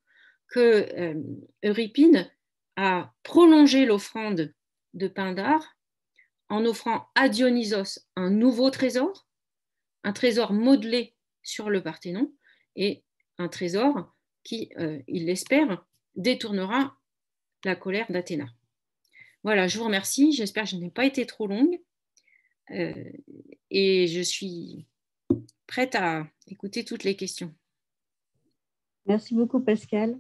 que Euripide a prolongé l'offrande de Pindare en offrant à Dionysos un nouveau trésor, un trésor modelé sur le Parthénon, et un trésor qui, il l'espère, détournera la colère d'Athéna. Voilà, je vous remercie. J'espère que je n'ai pas été trop longue. Et je suis prête à écouter toutes les questions. Merci beaucoup, Pascal.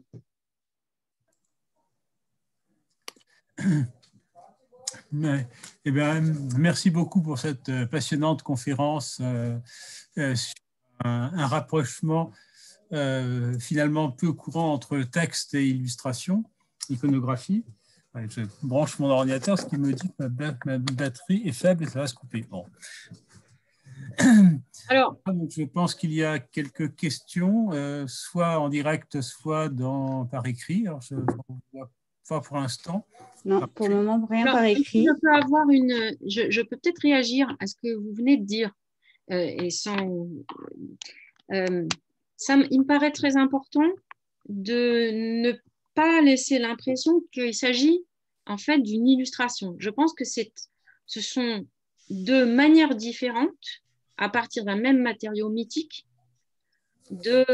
Eh bien, merci beaucoup pour cette passionnante conférence sur un rapprochement finalement peu courant entre texte et illustration, iconographie. Je branche mon ordinateur, ce qui me dit que ma batterie est faible et ça va se couper. Bon. Alors, donc, je pense qu'il y a quelques questions, soit en direct, soit par écrit. Alors, je ne vois pas pour l'instant. Non, pour le moment, rien par écrit. Je peux peut-être réagir à ce que vous venez de dire. Et sans, il me paraît très important de ne pas laisser l'impression qu'il s'agit en fait d'une illustration. Je pense que ce sont deux manières différentes, à partir d'un même matériau mythique, de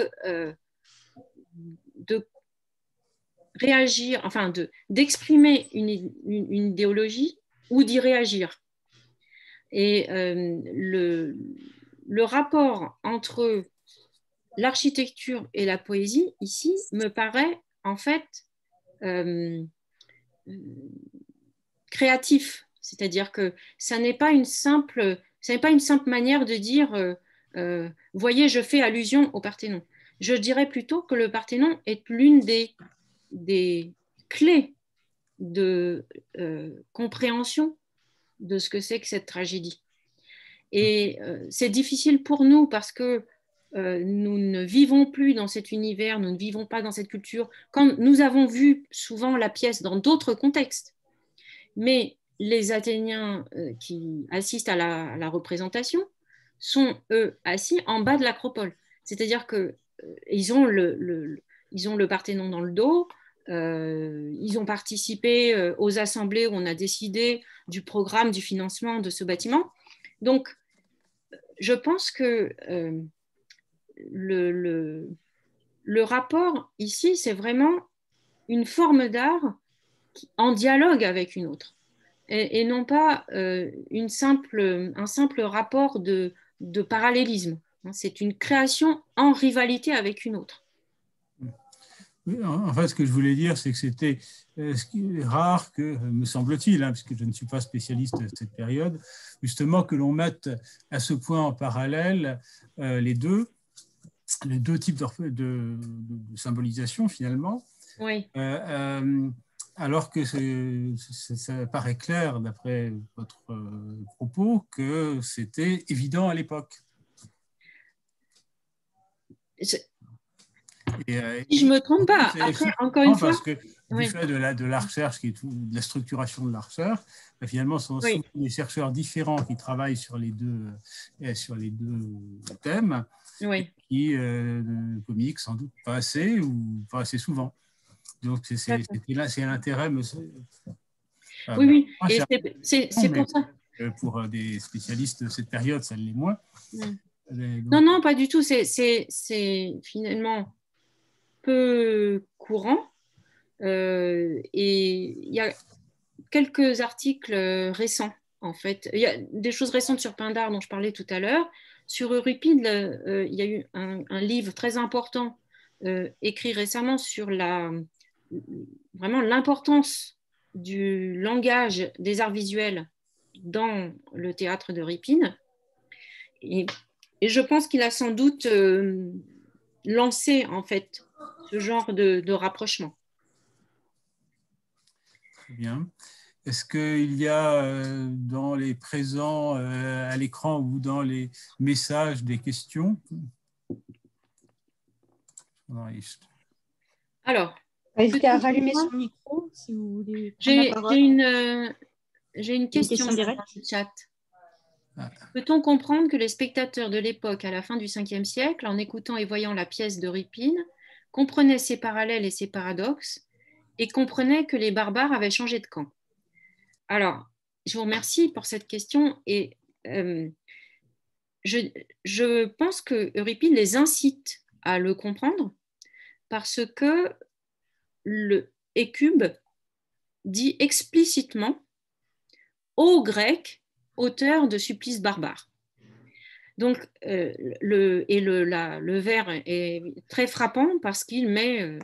réagir, enfin d'exprimer une idéologie ou d'y réagir. Et le rapport entre l'architecture et la poésie, ici, me paraît en fait créatif. C'est-à-dire que ça n'est pas une simple manière de dire voyez, je fais allusion au Parthénon. Je dirais plutôt que le Parthénon est l'une des clés de compréhension de ce que c'est que cette tragédie. Et c'est difficile pour nous parce que nous ne vivons plus dans cet univers, nous ne vivons pas dans cette culture. Quand nous avons vu souvent la pièce dans d'autres contextes, mais les Athéniens qui assistent à la représentation sont, eux, assis en bas de l'acropole. C'est-à-dire qu'ils ont ils ont le Parthénon dans le dos, ils ont participé aux assemblées où on a décidé du programme, du financement de ce bâtiment. Donc, je pense que le rapport ici, c'est vraiment une forme d'art en dialogue avec une autre, et non pas un simple rapport de parallélisme. C'est une création en rivalité avec une autre. En fait, ce que je voulais dire, c'est que c'était rare que, me semble-t-il, puisque je ne suis pas spécialiste de cette période, justement que l'on mette à ce point en parallèle les deux types de symbolisation, finalement. Oui. Alors que ça paraît clair, d'après votre propos, que c'était évident à l'époque. Si je ne me trompe pas, après, encore une fois... Parce que du fait de la recherche, de la structuration de la recherche, finalement, ce sont souvent des chercheurs différents qui travaillent sur les deux thèmes, qui ne communiquent sans doute pas assez ou pas assez souvent. Donc, c'est l'intérêt, oui, et c'est pour ça. Pour des spécialistes de cette période, ça ne l'est moins. Donc... Non, pas du tout. C'est finalement peu courant. Et il y a quelques articles récents, en fait. Il y a des choses récentes sur Pindare dont je parlais tout à l'heure. Sur Euripide, il y a eu un livre très important écrit récemment sur vraiment l'importance du langage des arts visuels dans le théâtre d'Euripide. Et je pense qu'il a sans doute lancé, en fait, ce genre de rapprochement. Très bien. Est-ce qu'il y a dans les présents à l'écran ou dans les messages des questions? Alors, n'hésitez à rallumer son micro si vous voulez. J'ai une question directe dans le chat. Peut-on comprendre que les spectateurs de l'époque, à la fin du 5e siècle, en écoutant et voyant la pièce d'Euripide, comprenaient ses parallèles et ses paradoxes et comprenaient que les barbares avaient changé de camp? Alors, je vous remercie pour cette question et je pense que Euripide les incite à le comprendre parce que le Hécube dit explicitement aux Grecs auteurs de supplices barbares. Donc, le vers est très frappant parce qu'il met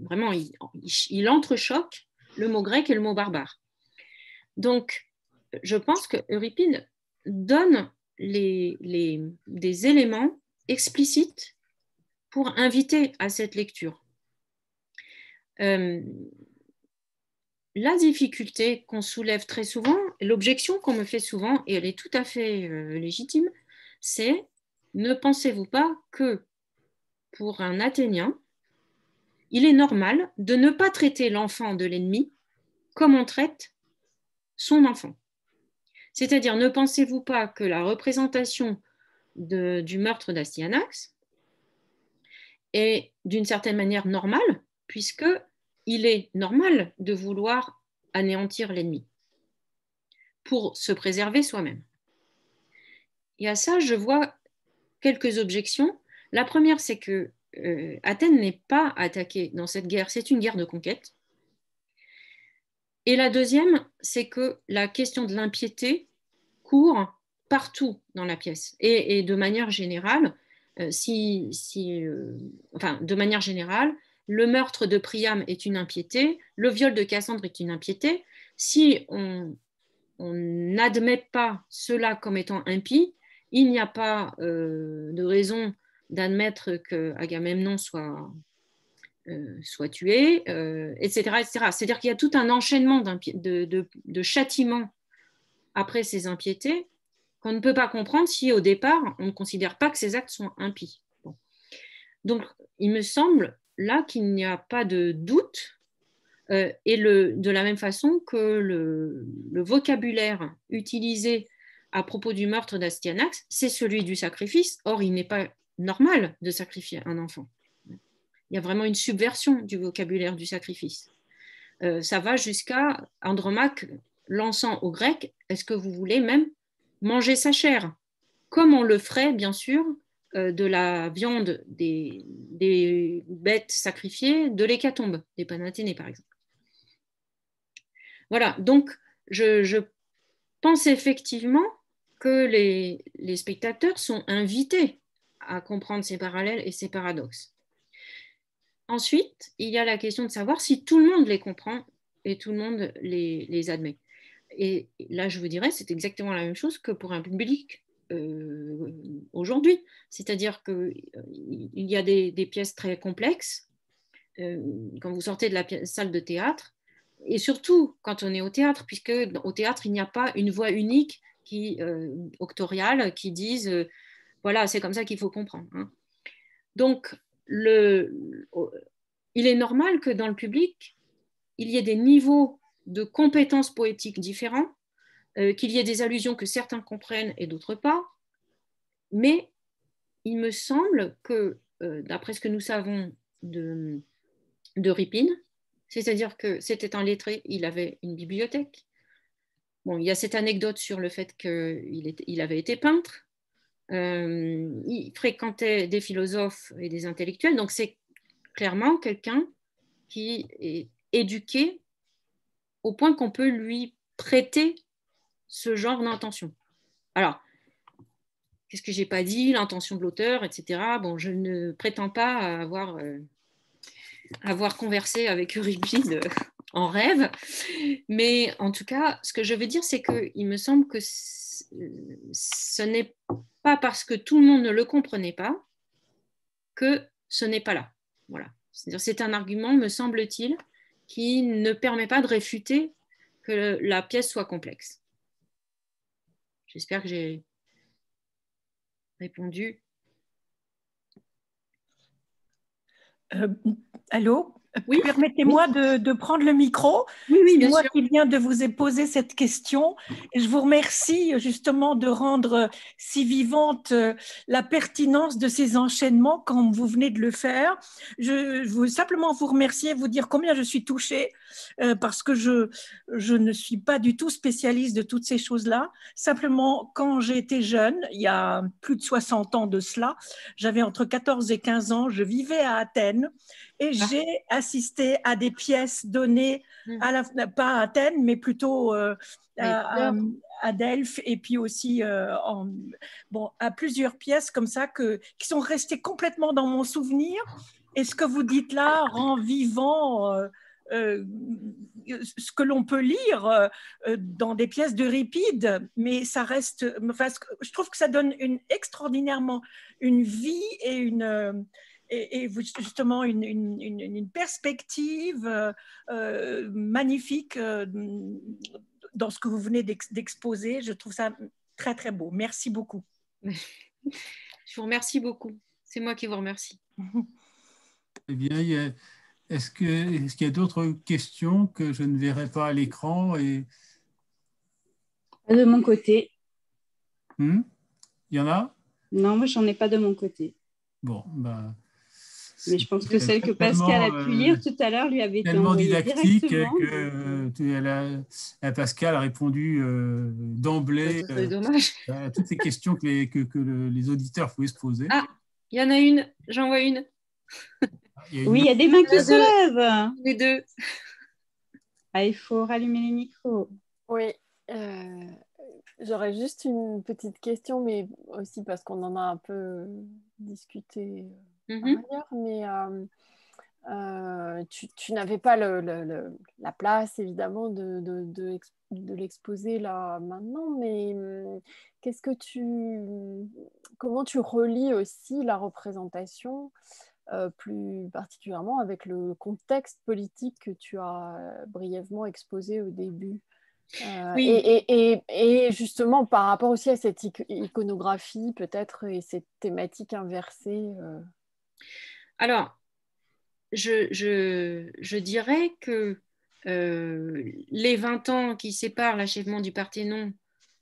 vraiment, il entrechoque le mot grec et le mot barbare. Donc, je pense que Euripide donne des éléments explicites pour inviter à cette lecture. La difficulté qu'on soulève très souvent, l'objection qu'on me fait souvent, et elle est tout à fait légitime, c'est: ne pensez-vous pas que pour un Athénien, il est normal de ne pas traiter l'enfant de l'ennemi comme on traite son enfant? C'est-à-dire, ne pensez-vous pas que la représentation du meurtre d'Astyanax est d'une certaine manière normale, puisqu'il est normal de vouloir anéantir l'ennemi pour se préserver soi-même? Et à ça, je vois quelques objections. La première, c'est que Athènes n'est pas attaquée dans cette guerre, c'est une guerre de conquête. Et la deuxième, c'est que la question de l'impiété court partout dans la pièce. Et de manière générale, de manière générale, le meurtre de Priam est une impiété, le viol de Cassandre est une impiété. Si on n'admet pas cela comme étant impie, il n'y a pas de raison d'admettre qu'Agamemnon soit tué, etc., etc. C'est-à-dire qu'il y a tout un enchaînement de châtiments après ces impiétés qu'on ne peut pas comprendre si au départ on ne considère pas que ces actes sont impies. Bon. Donc il me semble là qu'il n'y a pas de doute et de la même façon que le vocabulaire utilisé à propos du meurtre d'Astyanax, c'est celui du sacrifice. Or, il n'est pas normal de sacrifier un enfant. Il y a vraiment une subversion du vocabulaire du sacrifice. Ça va jusqu'à Andromaque lançant aux Grecs, est-ce que vous voulez même manger sa chair, comme on le ferait, bien sûr, de la viande des bêtes sacrifiées de l'hécatombe, des Panathénées, par exemple. Voilà, donc je pense effectivement que les spectateurs sont invités à comprendre ces parallèles et ces paradoxes. Ensuite, il y a la question de savoir si tout le monde les comprend et tout le monde les admet. Et là, je vous dirais, c'est exactement la même chose que pour un public aujourd'hui. C'est-à-dire qu'il y a des pièces très complexes. Quand vous sortez de la salle de théâtre, et surtout quand on est au théâtre, puisque au théâtre, il n'y a pas une voix unique octoriale qui dise voilà, c'est comme ça qu'il faut comprendre. Hein. Donc, il est normal que dans le public, il y ait des niveaux de compétences poétiques différents, qu'il y ait des allusions que certains comprennent et d'autres pas, mais il me semble que, d'après ce que nous savons de Ripine, c'est-à-dire que c'était un lettré, il avait une bibliothèque. Bon, il y a cette anecdote sur le fait qu'il avait été peintre. Il fréquentait des philosophes et des intellectuels, donc c'est clairement quelqu'un qui est éduqué au point qu'on peut lui prêter ce genre d'intention. Alors, qu'est-ce que j'ai pas dit, l'intention de l'auteur, etc. Bon, je ne prétends pas avoir conversé avec Euripide en rêve, mais en tout cas, ce que je veux dire, c'est qu'il me semble que ce n'est pas parce que tout le monde ne le comprenait pas que ce n'est pas là. Voilà. C'est-à-dire, c'est un argument, me semble-t-il, qui ne permet pas de réfuter que la pièce soit complexe. J'espère que j'ai répondu. Allô? Oui. Permettez-moi de prendre le micro. Oui, bien sûr. sûr. Moi qui viens de vous poser cette question et je vous remercie justement de rendre si vivante la pertinence de ces enchaînements comme vous venez de le faire. Je veux simplement vous remercier, vous dire combien je suis touchée parce que je ne suis pas du tout spécialiste de toutes ces choses-là. Simplement, quand j'ai été jeune, il y a plus de 60 ans de cela, j'avais entre 14 et 15 ans, je vivais à Athènes. Et j'ai assisté à des pièces données, pas à Athènes, mais plutôt à Delphes, et puis aussi à plusieurs pièces comme ça qui sont restées complètement dans mon souvenir. Et ce que vous dites là rend vivant ce que l'on peut lire dans des pièces d'Euripide, mais ça reste. Enfin, je trouve que ça donne extraordinairement une vie et et justement une perspective magnifique dans ce que vous venez d'exposer. Je trouve ça très, très beau. Merci beaucoup. Je vous remercie beaucoup. C'est moi qui vous remercie. Eh bien, est-ce qu'il y a d'autres questions que je ne verrai pas à l'écran Pas de mon côté. Il y en a? Non, moi, j'en ai pas de mon côté. Bon, ben... Mais je pense que celle que Pascal a pu lire tout à l'heure lui avait été envoyée didactique directement. Pascal a répondu d'emblée à toutes les questions que les auditeurs pouvaient se poser. Ah, il y en a une, j'en vois une. Oui, il y a des mains qui se lèvent. Les deux. Ah, il faut rallumer les micros. Oui, j'aurais juste une petite question, mais aussi parce qu'on en a un peu discuté par ailleurs, mais tu n'avais pas la place, évidemment, de l'exposer là maintenant, mais comment tu relis aussi la représentation plus particulièrement avec le contexte politique que tu as brièvement exposé au début. Oui. Et justement, par rapport aussi à cette iconographie, peut-être, et cette thématique inversée. Alors, je dirais que les 20 ans qui séparent l'achèvement du Parthénon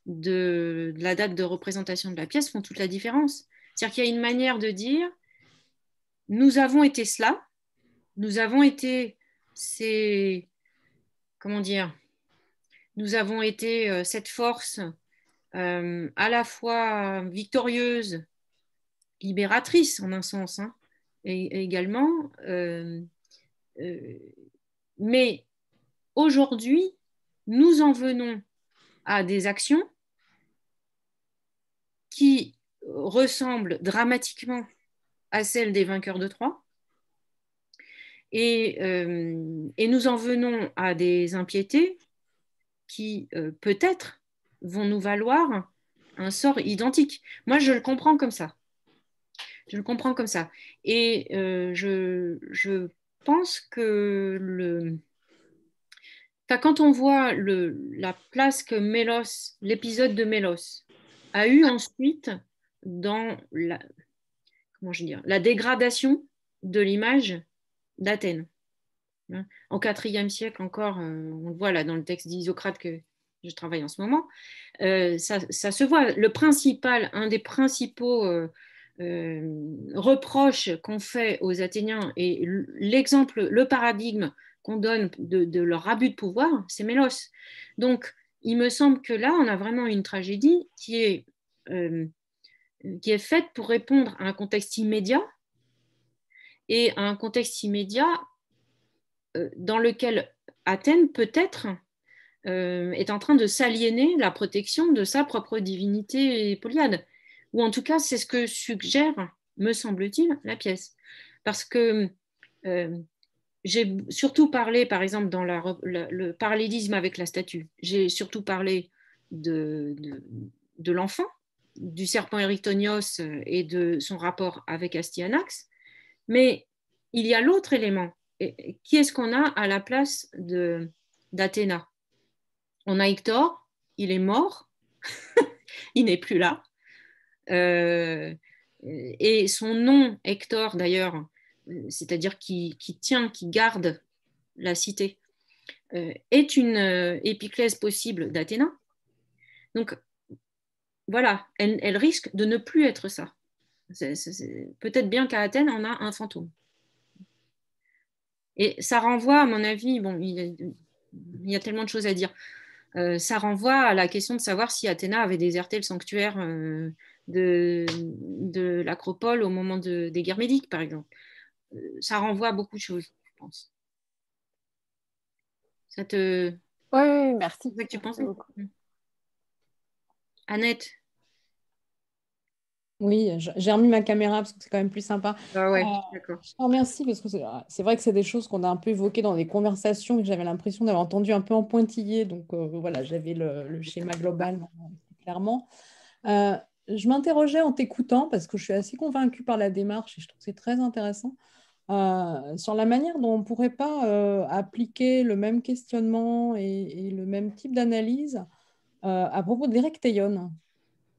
de la date de représentation de la pièce font toute la différence. C'est-à-dire qu'il y a une manière de dire, nous avons été cela, nous avons été ces, comment dire, nous avons été cette force à la fois victorieuse, libératrice en un sens, hein, et également, mais aujourd'hui, nous en venons à des actions qui ressemblent dramatiquement à celles des vainqueurs de Troie, et nous en venons à des impiétés qui peut-être vont nous valoir un sort identique. Moi, je le comprends comme ça. Je le comprends comme ça. Et je pense que quand on voit la place que Mélos, l'épisode de Mélos, a eu ensuite dans la dégradation de l'image d'Athènes. Au IVe siècle encore, on le voit là dans le texte d'Isocrate que je travaille en ce moment, ça se voit. Un des principaux reproches qu'on fait aux Athéniens et l'exemple, le paradigme qu'on donne de leur abus de pouvoir, c'est Mélos. Donc, il me semble que là, on a vraiment une tragédie qui est faite pour répondre à un contexte immédiat, et à un contexte immédiat dans lequel Athènes peut-être est en train de s'aliéner la protection de sa propre divinité polyade. Ou en tout cas, c'est ce que suggère, me semble-t-il, la pièce. Parce que j'ai surtout parlé, par exemple, dans le parallélisme avec la statue, j'ai surtout parlé de l'enfant, du serpent Erichtonios et de son rapport avec Astyanax, mais il y a l'autre élément. Et qui est-ce qu'on a à la place d'Athéna? On a Hector, il est mort, il n'est plus là. Et son nom, Hector d'ailleurs, c'est-à-dire qui tient, qui garde la cité, est une épiclèse possible d'Athéna. Donc voilà, elle risque de ne plus être ça. Peut-être bien qu'à Athènes, on a un fantôme. Et ça renvoie, à mon avis, bon, il y a tellement de choses à dire. Ça renvoie à la question de savoir si Athéna avait déserté le sanctuaire de l'acropole au moment des guerres médiques, par exemple. Ça renvoie à beaucoup de choses, je pense. Ça te... Oui, merci. C'est ça que tu penses beaucoup. Annette? Oui, j'ai remis ma caméra parce que c'est quand même plus sympa. Ah ouais, d'accord. Je te remercie parce que c'est vrai que c'est des choses qu'on a un peu évoquées dans des conversations et que j'avais l'impression d'avoir entendu un peu en pointillé. Donc voilà, j'avais le schéma global clairement. Je m'interrogeais en t'écoutant parce que je suis assez convaincue par la démarche et je trouve que c'est très intéressant sur la manière dont on ne pourrait pas appliquer le même questionnement et le même type d'analyse à propos de l'Érecthéion,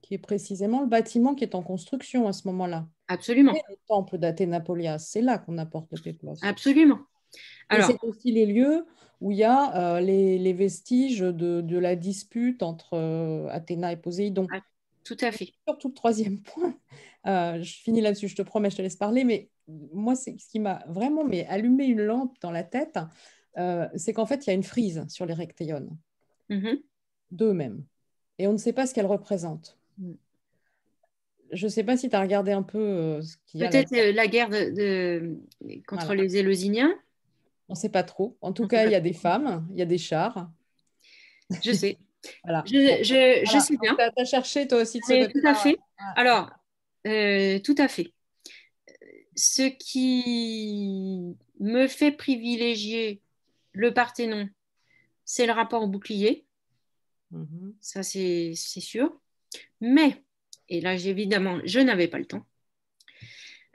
qui est précisément le bâtiment qui est en construction à ce moment-là. Absolument. Et le temple d'Athénapolias, c'est là qu'on apporte le péplos. Absolument. Alors, et c'est aussi les lieux où il y a les vestiges de la dispute entre Athéna et Poséidon. Tout à fait. Surtout le troisième point, je finis là-dessus, je te promets, je te laisse parler, mais moi, c'est ce qui m'a vraiment allumé une lampe dans la tête, c'est qu'en fait, il y a une frise sur les rectéiones, d'eux-mêmes, et on ne sait pas ce qu'elles représentent. Je ne sais pas si tu as regardé un peu ce qu'il y a. Peut-être la guerre contre les Éleusyniens. On ne sait pas trop. En tout cas, il y a des femmes, il y a des chars. Je sais. Voilà. Je sais bien. Tu as cherché toi aussi de ce côté-là. Tout à fait. Alors, tout à fait. Ce qui me fait privilégier le Parthénon, c'est le rapport au bouclier. Ça, c'est sûr. Mais, et là, évidemment, je n'avais pas le temps,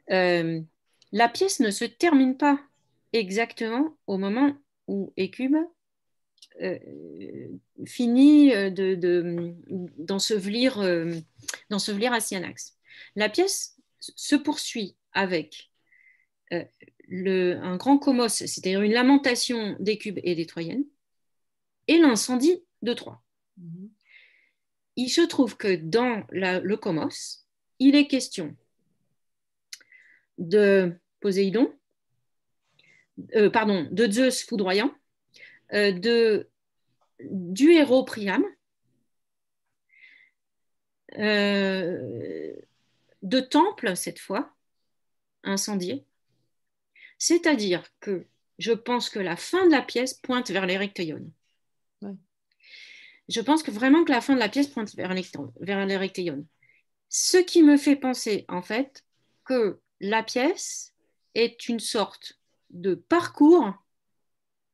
la pièce ne se termine pas exactement au moment où Hécube finit d'ensevelir Astyanax. La pièce se poursuit avec un grand comos, c'est-à-dire une lamentation des Cubes et des Troyennes, et l'incendie de Troie. Il se trouve que dans le comos, il est question de Poséidon, de Zeus foudroyant, du héros Priam, de temples cette fois, incendiés. C'est-à-dire que je pense que la fin de la pièce pointe vers l'Érectéion. Ouais. Je pense que vraiment que la fin de la pièce pointe vers l'Érectéion. Ce qui me fait penser en fait que la pièce est une sorte de parcours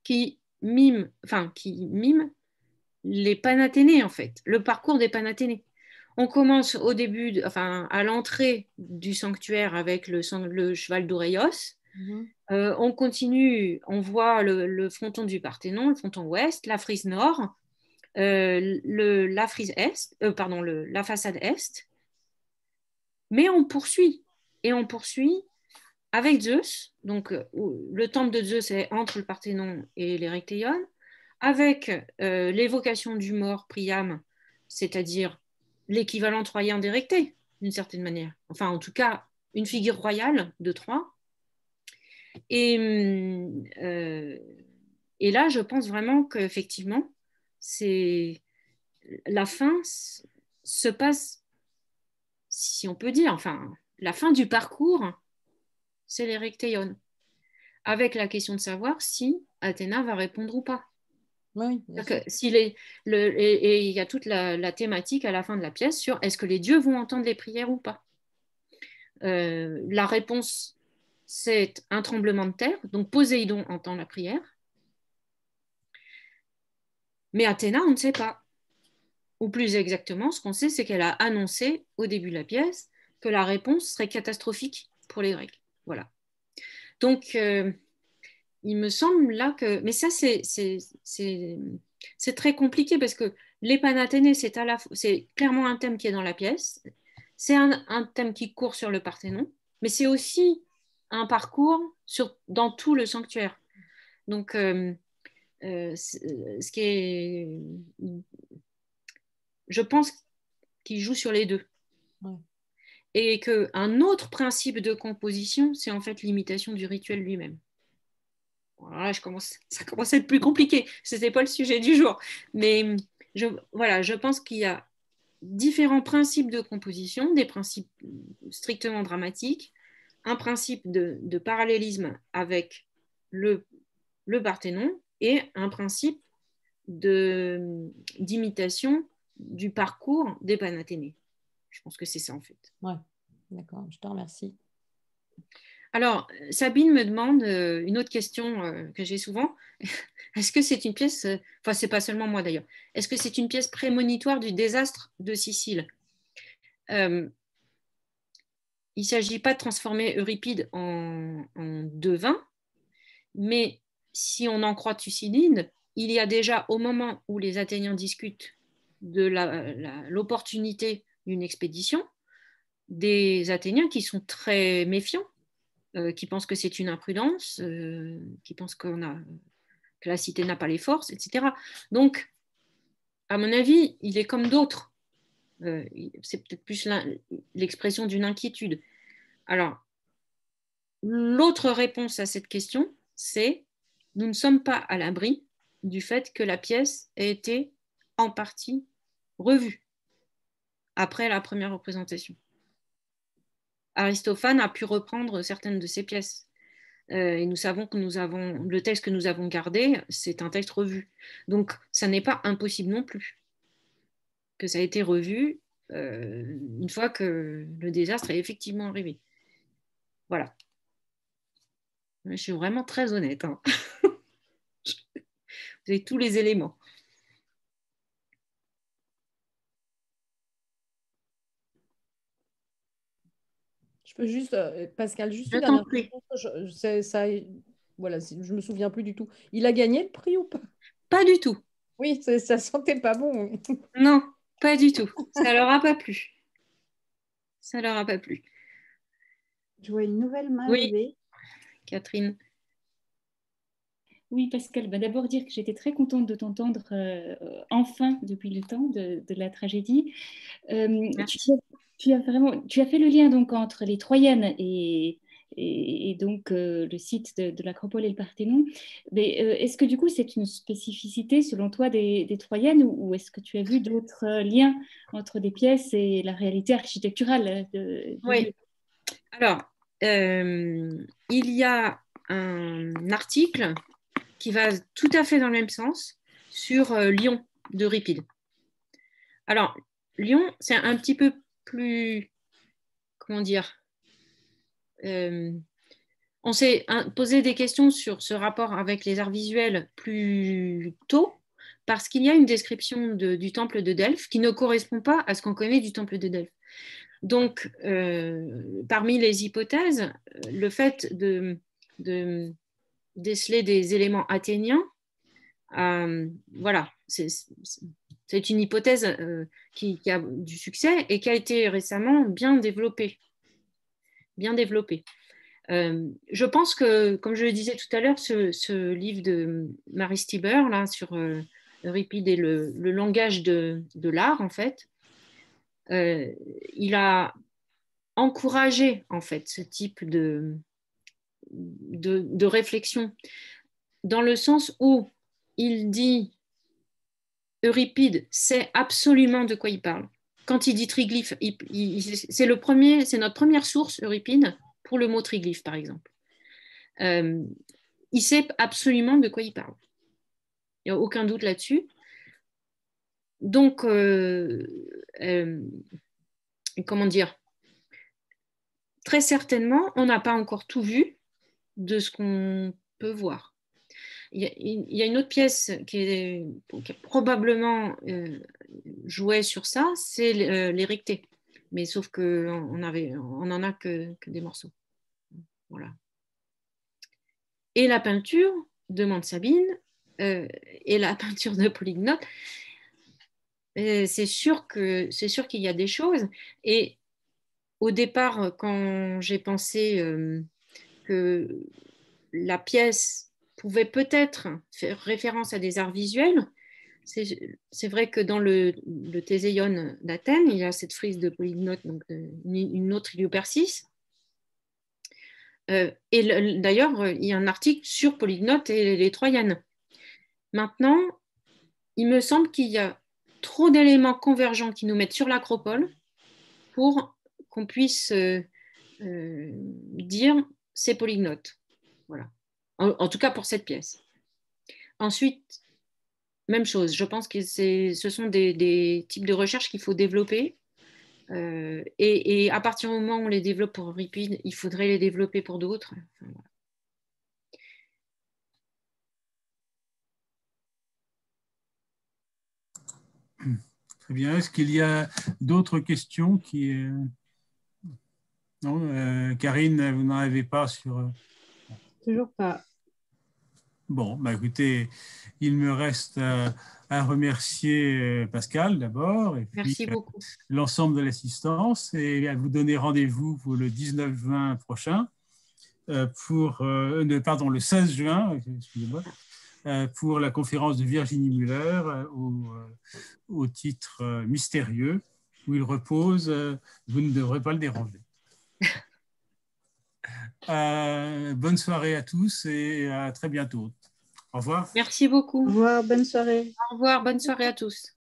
qui mime les Panathénées en fait, le parcours des Panathénées. On commence au début, à l'entrée du sanctuaire avec le cheval d'Oréos. On continue, on voit le fronton du Parthénon, le fronton ouest, la frise nord, la frise est, la façade est. Mais on poursuit, et on poursuit avec Zeus, donc le temple de Zeus est entre le Parthénon et l'Érectéion, avec l'évocation du mort Priam, c'est-à-dire l'équivalent troyen d'Érecté, d'une certaine manière. Enfin, en tout cas, une figure royale de Troie. Et là, je pense vraiment qu'effectivement, la fin se passe, si on peut dire, la fin du parcours, c'est l'Érectéion, avec la question de savoir si Athéna va répondre ou pas. Oui, et il y a toute la thématique à la fin de la pièce sur est-ce que les dieux vont entendre les prières ou pas. La réponse, c'est un tremblement de terre, donc Poséidon entend la prière, mais Athéna, on ne sait pas. Ou plus exactement, ce qu'on sait, c'est qu'elle a annoncé au début de la pièce que la réponse serait catastrophique pour les Grecs. Voilà. Donc, il me semble là que... Mais ça, c'est très compliqué parce que les Panathénées, c'est clairement un thème qui est dans la pièce. C'est un thème qui court sur le Parthénon, mais c'est aussi un parcours dans tout le sanctuaire. Donc, ce qui est... Je pense qu'il joue sur les deux. Ouais. Et qu'un autre principe de composition, c'est en fait l'imitation du rituel lui-même. Voilà, ça commence à être plus compliqué. Ce n'était pas le sujet du jour. Mais je pense qu'il y a différents principes de composition, des principes strictement dramatiques, un principe de parallélisme avec le Parthénon et un principe d'imitation du parcours des Panathénées. Je pense que c'est ça en fait. Ouais, d'accord, je te remercie. Alors, Sabine me demande une autre question que j'ai souvent. Est-ce que c'est une pièce, c'est pas seulement moi d'ailleurs, est-ce que c'est une pièce prémonitoire du désastre de Sicile? Il ne s'agit pas de transformer Euripide en devin, mais si on en croit Thucydide, il y a déjà au moment où les Athéniens discutent de l'opportunité d'une expédition, des Athéniens qui sont très méfiants, qui pensent que c'est une imprudence, qui pensent que la cité n'a pas les forces, etc. Donc, à mon avis, il est comme d'autres. C'est peut-être plus l'expression d'une inquiétude. Alors, l'autre réponse à cette question, c'est nous ne sommes pas à l'abri du fait que la pièce ait été en partie revue après la première représentation. Aristophane a pu reprendre certaines de ses pièces. Et nous savons que le texte que nous avons gardé, c'est un texte revu. Donc, ça n'est pas impossible non plus que ça a été revu une fois que le désastre est effectivement arrivé. Voilà. Je suis vraiment très honnête. Hein. Vous avez tous les éléments. Je peux juste, Pascal, juste je une dernière question. Je me souviens plus du tout. Il a gagné le prix ou pas? Pas du tout. Oui, ça sentait pas bon. Non, pas du tout. Ça leur a pas plu. Ça leur a pas plu. Je vois une nouvelle main Oui. levée. Catherine. Oui, Pascal, d'abord dire que j'étais très contente de t'entendre enfin depuis le temps de la tragédie. Tu as fait le lien donc entre les Troyennes et donc le site de l'Acropole et le Parthénon. Mais est-ce que du coup c'est une spécificité selon toi des Troyennes ou est-ce que tu as vu d'autres liens entre des pièces et la réalité architecturale du Oui. lieu? Alors, il y a un article qui va tout à fait dans le même sens sur Lyon d'Euripide. Alors, Lyon, c'est un petit peu plus, comment dire, on s'est posé des questions sur ce rapport avec les arts visuels plus tôt, parce qu'il y a une description du temple de Delphes qui ne correspond pas à ce qu'on connaît du temple de Delphes. Donc, parmi les hypothèses, le fait de déceler des éléments athéniens, voilà, c'est une hypothèse qui a du succès et qui a été récemment bien développée. Je pense que, comme je le disais tout à l'heure, ce livre de Mary Stieber là, sur Euripide et le langage de l'art, en fait, il a encouragé en fait ce type de réflexion, dans le sens où il dit Euripide sait absolument de quoi il parle. Quand il dit triglyphe, c'est notre première source, Euripide, pour le mot triglyphe, par exemple. Il sait absolument de quoi il parle. Il n'y a aucun doute là-dessus. Donc, comment dire, très certainement, on n'a pas encore tout vu de ce qu'on peut voir. Il y a une autre pièce qui a probablement joué sur ça, c'est l'Éricté. Mais sauf qu'on n'en a que des morceaux. Voilà. Et la peinture, demande Sabine, et la peinture de Polygnote, c'est sûr qu'il y a des choses. Et au départ, quand j'ai pensé que la pièce pouvait peut-être faire référence à des arts visuels, c'est vrai que dans le Théséion d'Athènes, il y a cette frise de Polygnote, donc une autre Iliopersis. Et d'ailleurs, il y a un article sur Polygnote et les Troyennes. Maintenant, il me semble qu'il y a trop d'éléments convergents qui nous mettent sur l'Acropole pour qu'on puisse dire c'est Polygnote. Voilà. En tout cas pour cette pièce. Ensuite, même chose, je pense que ce sont des types de recherches qu'il faut développer. Et à partir du moment où on les développe pour Euripide, il faudrait les développer pour d'autres. Enfin, voilà. Très bien. Est-ce qu'il y a d'autres questions Non, Karine, vous n'en avez pas sur... Toujours pas. Bon, bah écoutez, il me reste à remercier Pascal d'abord, et Merci puis beaucoup. l'ensemble de l'assistance, et à vous donner rendez-vous pour le 19 juin prochain, le 16 juin, excusez-moi, pour la conférence de Virginie Muller au titre mystérieux, où il repose « Vous ne devrez pas le déranger ». Bonne soirée à tous et à très bientôt. Au revoir. Merci beaucoup. Au revoir, bonne soirée. Au revoir, bonne soirée à tous.